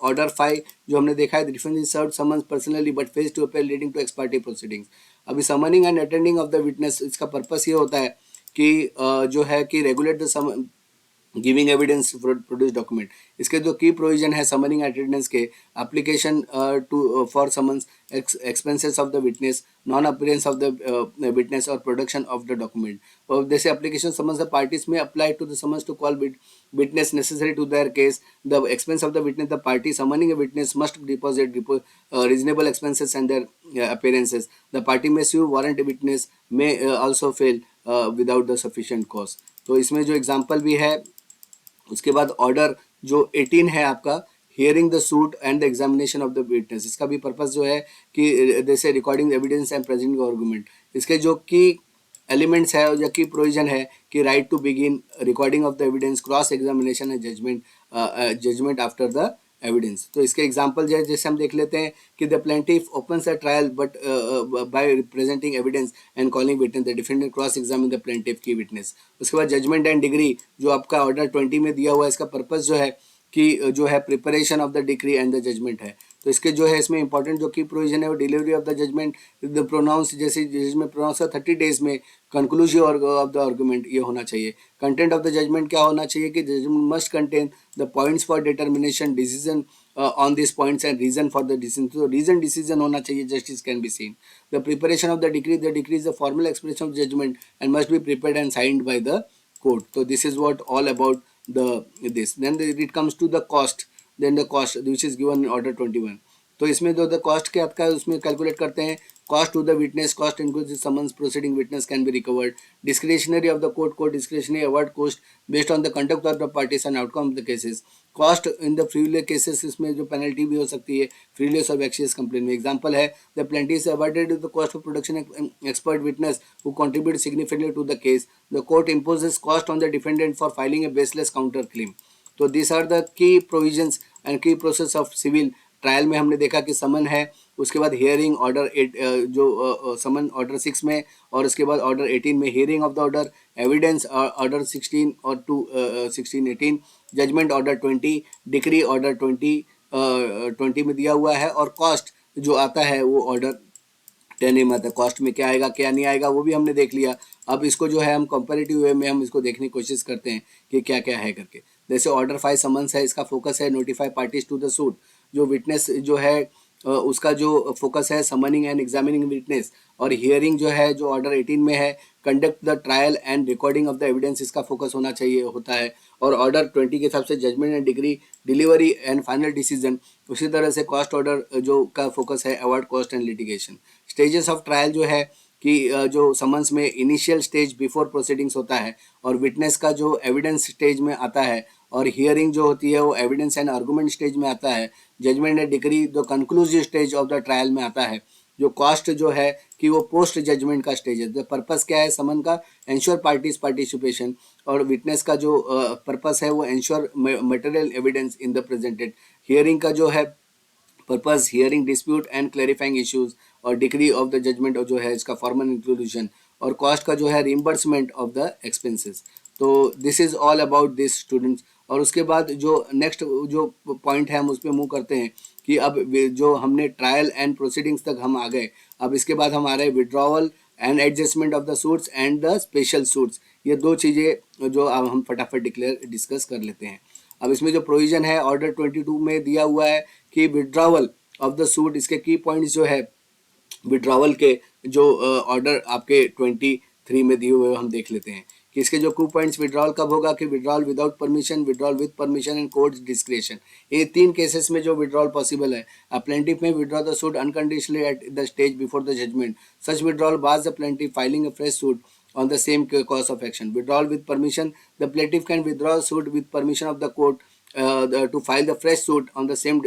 order 5 जो हमने देखा है, the defendant served summons personally but fails to appear leading to ex parte proceedings. अभी summoning and attending of the witness, इसका purpose ये होता है कि जो है कि regulate the giving evidence produce document. इसके जो की प्रोविजन है समनिंग अटेंडेंस के, application to for summons, expenses of the witness, non appearance of the witness और प्रोडक्शन ऑफ द डॉक्यूमेंट। और जैसे application summons the parties may apply to the summons to call witness necessary to their case, the expense of the witness, the party summoning a witness must deposit reasonable expenses and their appearances. The party may sue warrant a witness may also fail without the sufficient cause. तो इसमें जो example भी है, उसके बाद order जो 18 है आपका, hearing the suit and the examination of the witness. इसका भी पर्पस जो है कि जैसे recording evidence and presenting argument. इसके जो की एलिमेंट्स है या की प्रोविजन है कि right to begin, recording of the evidence, cross examination and judgment after the evidence. तो इसके एग्जांपल जैसे हम देख लेते हैं कि the plaintiff opens a trial but by presenting evidence and calling witness, the defendant cross examine the plaintiff की witness. उसके बाद जजमेंट एंड डिग्री जो आपका ऑर्डर 20 में दिया हुआ है, इसका पर्पस जो है कि जो है preparation of the decree and the judgment है। तो इसके जो है इसमें इंपॉर्टेंट जो की प्रोविजन है वो delivery of the judgment, the pronounce, जैसे जजमेंट प्रोनाउंस 30 डेज में, कंक्लूजन ऑफ द आर्गुमेंट ये होना चाहिए। कंटेंट ऑफ द जजमेंट क्या होना चाहिए कि judgment must contain the points for determination, decision on this points and reason for the decision. तो रीजन डिसीजन होना चाहिए, justice can be seen. The preparation of the decree is the formal expression of judgment and must be prepared and signed by the court. तो this is what all about this. Then it comes to the cost, then the cost which is given in order 21. तो इसमें जो the cost क्या आपका उसमें calculate करते हैं, cost to the witness, cost include summons proceeding witness can be recovered, discretionary of the court discretionary award cost based on the conduct of the parties and outcome of the cases, cost in the frivolous cases, इसमें जो penalty भी हो सकती है frivolous of vexatious complaint में। Example है the plaintiff awarded the cost of production expert witness who contribute significantly to the case, the court imposes cost on the defendant for filing a baseless counter claim. तो this are the key provisions and key process of civil trial में हमने देखा कि समन है, उसके बाद hearing order 8 जो समन order 6 में, और उसके बाद ऑर्डर 18 में hearing of the order, evidence order 16 और 16-18, जजमेंट ऑर्डर 20, डिक्री ऑर्डर 20 में दिया हुआ है, और कॉस्ट जो आता है वो ऑर्डर 10 में आता है। कॉस्ट में क्या आएगा क्या नहीं आएगा वो भी हमने देख लिया। अब इसको जो है हम कंपैरेटिव वे में हम इसको देखने की कोशिश करते हैं कि क्या क्या है करके। जैसे ऑर्डर 5 समन्स है, इसका फोकस है notify parties to the suit. जो विटनेस जो है उसका जो फोकस है समनिंग एंड एग्जामिनिंग विटनेस, और हियरिंग जो है जो ऑर्डर 18 में है conduct the trial and recording of the evidence, इसका फोकस होना चाहिए होता है। और ऑर्डर 20 के हिसाब से judgment and decree, delivery and final decision. उसी तरह से कॉस्ट ऑर्डर जो का फोकस है award cost and litigation. Stages of trial जो है कि जो समन्स में इनिशियल स्टेज बिफोर प्रोसीडिंग्स होता है, और विटनेस का जो एविडेंस स्टेज में आता है, और हियरिंग जो होती है वो एविडेंस एंड आर्गुमेंट स्टेज में आता है। जजमेंट एंड डिक्री जो conclusive stage of the trial में आता है। जो कॉस्ट जो है कि वो पोस्ट जजमेंट का स्टेज है। द पर्पस क्या है समन का? Ensure parties participation. और विटनेस का जो पर्पस है वो ensure material evidence in the presented. Hearing का जो है purpose hearing dispute and clarifying issues. और डिग्री ऑफ द जजमेंट जो है इसका फॉर्मल इंक्लूजन। और कॉस्ट का जो है रिम्बर्समेंट ऑफ द एक्सपेंसेस। तो this is all about this students. और उसके बाद जो नेक्स्ट जो पॉइंट है हम उस पर मूव करते हैं कि अब जो हमने ट्रायल एंड प्रोसीडिंग्स तक हम आ गए, अब इसके बाद हम आ रहे हैं withdrawal and adjustment of the suits and the special suits. ये दो चीज़ें जो अब हम फटाफट डिस्कस कर लेते हैं। अब इसमें जो प्रोविजन है ऑर्डर 22 में दिया हुआ है कि विड्रॉवल ऑफ द सूट, इसके की पॉइंट्स जो है विड्रॉवल के जो ऑर्डर आपके 23 में दिए हुए हम देख लेते हैं कि इसके जो 2 पॉइंट्स विड्रॉल कब होगा कि withdrawal without permission, withdrawal with permission and court discretion. ये 3 केसेस में जो विड्रॉल पॉसिबल है। A plaintiff may withdraw the suit unconditionally at the stage before the judgment. Such withdrawal bars the plaintiff filing a fresh suit on the same cause of action. Withdrawal with permission, the plaintiff can withdraw suit with permission of the court to file the fresh suit on the same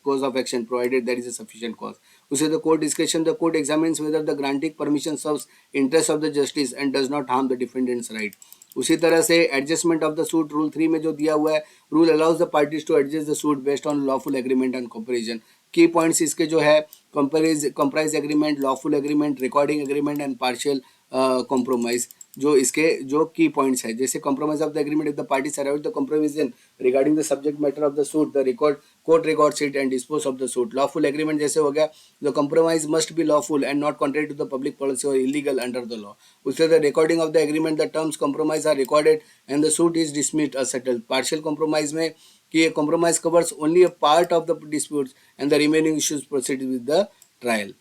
cause of action provided there is a sufficient cause. उसे the court discretion, the court examines whether the granting permission serves interest of the justice and does not harm the defendant's right. उसी तरह से adjustment of the suit rule 3 में जो दिया हुआ है, rule allows the parties to adjust the suit based on lawful agreement and compromise. Key points इसके जो है compromise agreement, lawful agreement, recording agreement and partial compromise. जो इसके जो की पॉइंट्स है, जैसे compromise of the agreement, if the parties arrive the compromise regarding the subject matter of the suit, the record court records it and dispose of the suit. Lawful agreement जैसे हो गया, the compromise must be lawful and not contrary to the public policy और illegal under the law. उससे the recording of the agreement, the terms compromise are recorded and the suit is dismissed और settled. Partial compromise में कि compromise covers only a part of the disputes and the remaining issues proceed with the trial.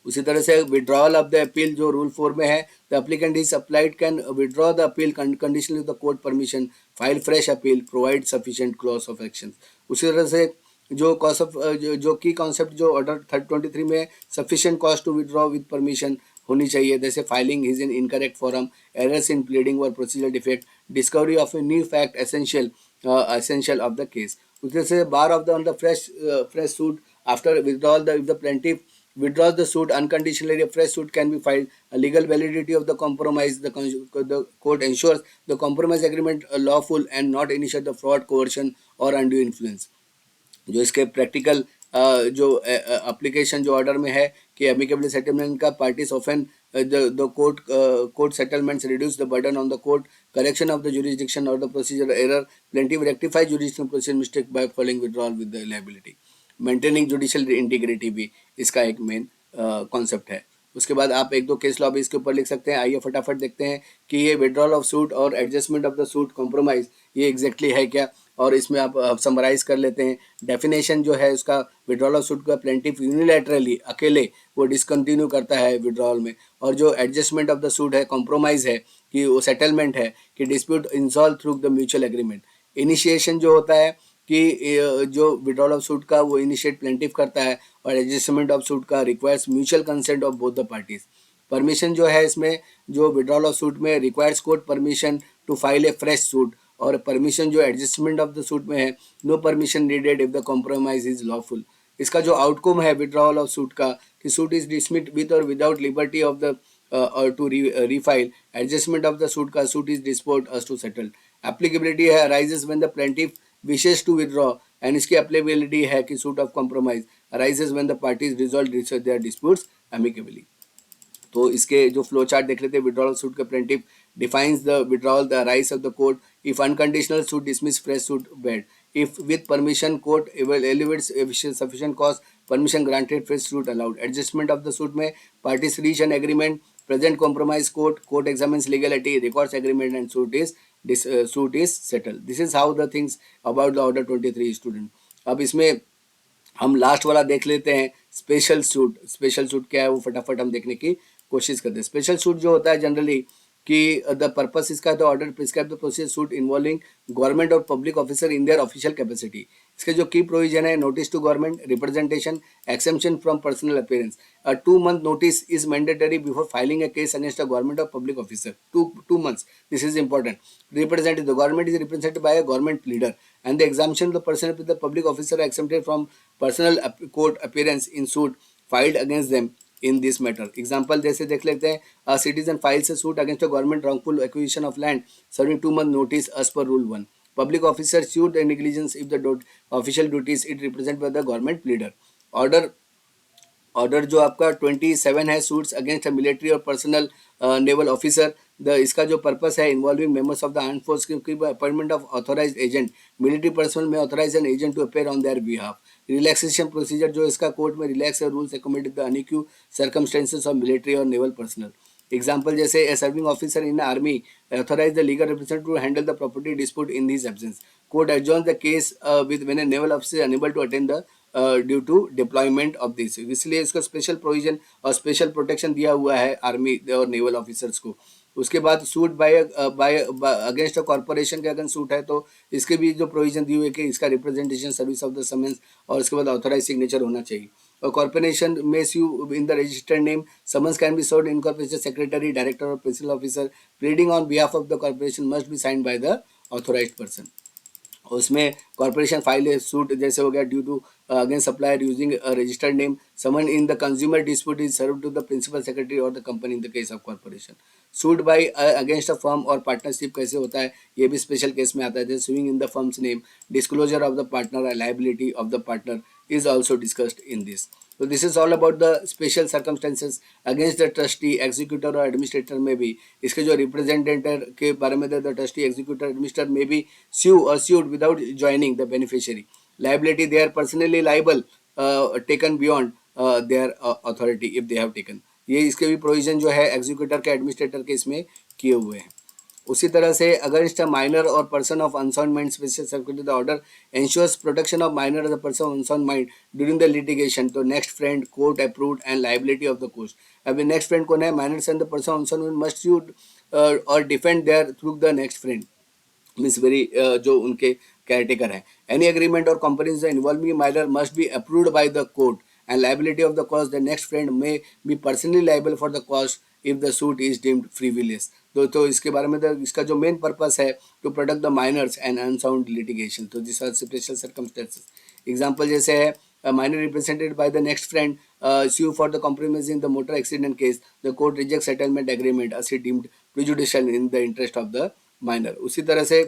उसी तरह से withdrawal of the appeal जो rule 4 में है, the applicant is applied can withdraw the appeal conditionally the court permission, file fresh appeal, provide sufficient clause of action. उसी तरह से जो कॉस्ट ऑफ जो की कॉन्सेप्ट जो ऑर्डर 23 में sufficient cause to withdraw with permission होनी चाहिए, जैसे filing is in incorrect forum, errors in pleading और procedure defect, discovery of a new fact essential of the case. उसी तरह से bar of the on the fresh suit after withdrawal the if the plaintiff withdraws the suit unconditionally, a fresh suit can be filed. A legal validity of the compromise, the court ensures the compromise agreement lawful and not initiate the fraud, coercion or undue influence. जो इसके practical जो application जो order में है कि amicable settlement का parties often the court settlements reduce the burden on the court, correction of the jurisdiction और the procedure error, plaintiff rectify jurisdiction procedure mistake by following withdrawal with the liability. Maintaining judicial integrity भी इसका एक main concept है। उसके बाद आप एक दो केस लॉ भी इसके ऊपर लिख सकते हैं। आइए फटाफट देखते हैं कि ये विड्रॉल ऑफ सूट और adjustment of the suit compromise ये एग्जैक्टली है क्या, और इसमें आप समराइज कर लेते हैं। डेफिनेशन जो है उसका विड्रॉल ऑफ सूट का प्लेंटिफ यूनिलैटरली अकेले वो डिसकंटिन्यू करता है विड्रॉल में, और जो एडजस्टमेंट ऑफ द सूट है कॉम्प्रोमाइज है कि वो सेटलमेंट है कि dispute इंसॉल्व through the mutual agreement. Initiation जो होता है कि जो विड्रॉल ऑफ सूट का वो इनिशिएट प्लेंटिफ करता है, और एडजस्टमेंट ऑफ सूट का requires mutual consent of both the parties. Permission जो है इसमें जो विड्रॉल ऑफ सूट में requires court permission to file a fresh suit, और परमिशन जो एडजस्टमेंट ऑफ द सूट में है no permission needed if the compromise is lawful. इसका जो आउटकम है विड्रॉल ऑफ सूट का कि सूट इज डिसमिस्ड विद और विदाउट लिबर्टी ऑफ द और to रीफाइल, adjustment of the suit का suit is disposed as to settled. Applicability है arises when the plaintiff wishes to withdraw, and इसकी applicability है कि suit of compromise arises when the parties resolve their disputes amicably। तो इसके जो flow chart देख लेते हैं। विड्रॉल सूट का plaintiff defines the withdrawal the rights of the court, if unconditional suit dismiss fresh suit barred, if with permission court elevates sufficient cause permission granted fresh suit allowed. Adjustment of the suit में parties reach an agreement, present compromise court examines legality, records agreement and suit is settle. This is how the things about the order 23 student. अब इसमें हम last वाला देख लेते हैं, special suit. Special suit क्या है वो फटाफट हम देखने की कोशिश करते हैं। स्पेशल सूट जो होता है जनरली कि द पर्पस इसका the order prescribe the process suit involving government और public officer in their official capacity. इसके जो की प्रोविजन है, notice to government, representation, exemption from personal appearance. A 2-month notice is mandatory before filing a case against a government or public officer. Two months. This is important. Representative. The government is represented by a government pleader, and the exemption of the person with the public officer are exempted from personal court appearance in suit filed against them in this matter. Example जैसे देख लेते हैं, a citizen files a suit against a government wrongful acquisition of land, serving 2 month notice as per rule 1. Public officer sued the negligence if the official duties it represented by the government pleader. Order order जो आपका 27 है, suits against a military और personnel naval officer. The इसका जो purpose है, involving members of the arm force, क्योंकि appointment of authorise agent, military personnel में authorise an agent to appear on their behalf. Relaxation procedure जो इसका court में relax rules accommodate the unique circumstances of military और naval personnel. Example जैसे a serving officer in army authorise the legal representative to handle the property dispute in this absence. Court adjourns the case with when a naval officer unable to attend the due to deployment of this. इसलिए इसको special provision और special protection दिया हुआ है army और naval officers को। उसके बाद suit by by against a corporation के अगर सूट है तो इसके भी जो प्रोविजन दी हुई है कि इसका representation service of the summons और उसके बाद ऑथोराइज सिग्नेचर होना चाहिए। और कॉर्पोरेशन में sue in the registered name, summons can be served in corporation secretary, director or principal officer. Pleading on behalf of the corporation must be signed by the authorized person. उसमें corporation file suit जैसे हो गया due to against supplier using registered name, summon in the consumer dispute is serve to the principal secretary और the company in the case of corporation. Suit by against a firm और partnership कैसे होता है, ये भी special case में आता है। जैसे sewing in the firms name, disclosure of the partner, liability of the partner is also discussed in this. So this is all about the special circumstances against the trustee, executor और administrator में भी इसके जो रिप्रेजेंटेटर के बारे में the trustee, executor, administrator में भी sue or sued without joining the beneficiary. Liability, they are personally liable taken beyond their authority if they have taken. ये इसके भी प्रोविजन जो है एग्जीक्यूटर के, एडमिनिस्ट्रेटर के इसमें किए हुए हैं। उसी तरह से अगेंस्ट अ माइनर और person of unsound mind special circular the order ensures protection of minor as a person of unsound mind during the litigation. तो next friend court approved and liability of the cost. अभी next friend कौन है, minors and the person of unsound mind must sue और defend their through the next friend, means very जो उनके caretaker है। Any agreement और companies involving minor must be approved by the court and liability of the cause, the next friend may be personally liable for the cost if the suit is deemed frivolous. तो इसके बारे में इसका जो main purpose है to protect the minors and unsound litigation. तो this are special circumstances. Example जैसे है, a minor represented by the next friend sue for the compromise in the motor accident case, the court rejects settlement agreement as it deemed prejudicial in the interest of the minor। उसी तरह से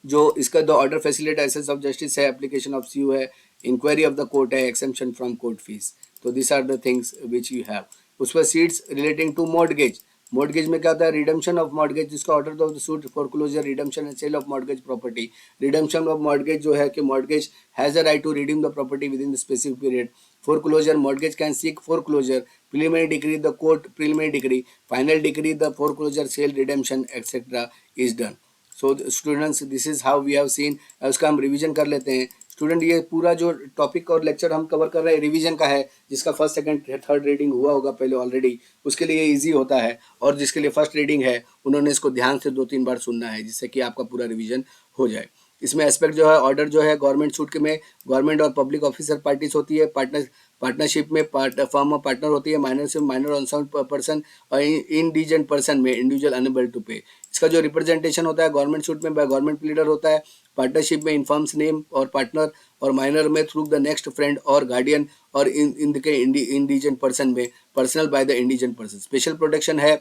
जो इसका the order facilitate access of justice है, application of CU है, inquiry of the court है, exemption from court fees. तो this are the things which you have. उस पर suits relating to mortgage. Mortgage में क्या होता है, रिडम्पशन ऑफ मॉर्टगेज, जिसका order of the suit foreclosure, redemption and sale of mortgage property. Redemption of mortgage जो है कि mortgage has a right to redeem the property within the specific period. Foreclosure, mortgage can seek foreclosure, preliminary decree the court, preliminary decree, final decree the foreclosure, sale, redemption etcetera is done. So students, this is how we have seen. उसका हम revision कर लेते हैं। Student, ये पूरा जो topic और lecture हम कवर कर रहे हैं रिवीजन का है, जिसका फर्स्ट सेकंड थर्ड रीडिंग हुआ होगा पहले ऑलरेडी, उसके लिए इजी होता है। और जिसके लिए फर्स्ट रीडिंग है उन्होंने इसको ध्यान से 2-3 बार सुनना है, जिससे कि आपका पूरा रिवीजन हो जाए। इसमें एस्पेक्ट जो है, ऑर्डर जो है गवर्नमेंट सूट के में गवर्नमेंट और पब्लिक ऑफिसर पार्टीज होती है, पार्टनरशिप में फर्म ऑफ पार्टनर होती है, माइनर से माइनर अनसाउंड पर्सन और इंडिजेंट पर्सन में इंडिविजुअल अनेबल टू पे। इसका जो रिप्रेजेंटेशन होता है गवर्नमेंट सूट में बाय गवर्नमेंट प्लीडर होता है, पार्टनरशिप में इन्फर्म्स नेम और पार्टनर, और माइनर में थ्रू द नेक्स्ट फ्रेंड और गार्डियन, और इन के इंडिजेंट पर्सन में personal by the indigent person. Special protection है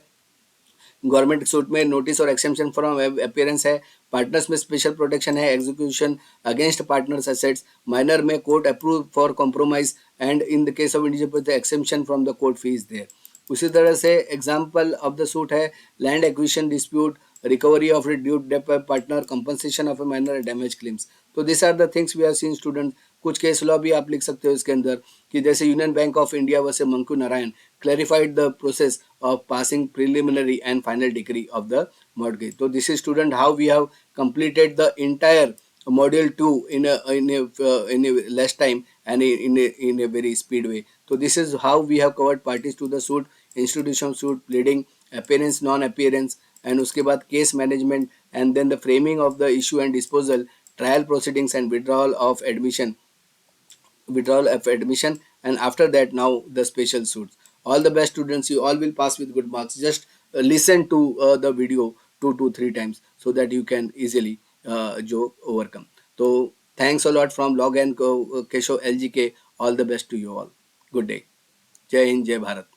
गवर्नमेंट सूट में, नोटिस और एक्सेम्पशन फ्रॉम अपीयरेंस है। पार्टनर्स में स्पेशल प्रोटेक्शन है, execution against partners assets. Minor में court approve for compromise and in the case of individual the exemption from the court fee is there. उसी तरह से example of the suit है land acquisition dispute, recovery of due debt partner, compensation of a minor, damage claims. तो this are the things we are seen student. कुछ case law भी आप लिख सकते हो इसके अंदर, कि जैसे union bank of India versus Manku Narayan clarified the process of passing preliminary and final decree of the mortgage. So this is student how we have completed the entire module 2 in a less time and in a very speed way. So this is how we have covered parties to the suit, institution of suit, pleading, appearance, non appearance, and उसके बाद case management, and then the framing of the issue and disposal, trial proceedings and withdrawal of admission, and after that now the special suits. All the best students, you all will pass with good marks. Just listen to the video 2 to 3 times so that you can easily overcome. So thanks a lot from Log and Keshav LGK. All the best to you all. Good day. जय हिंद, जय भारत।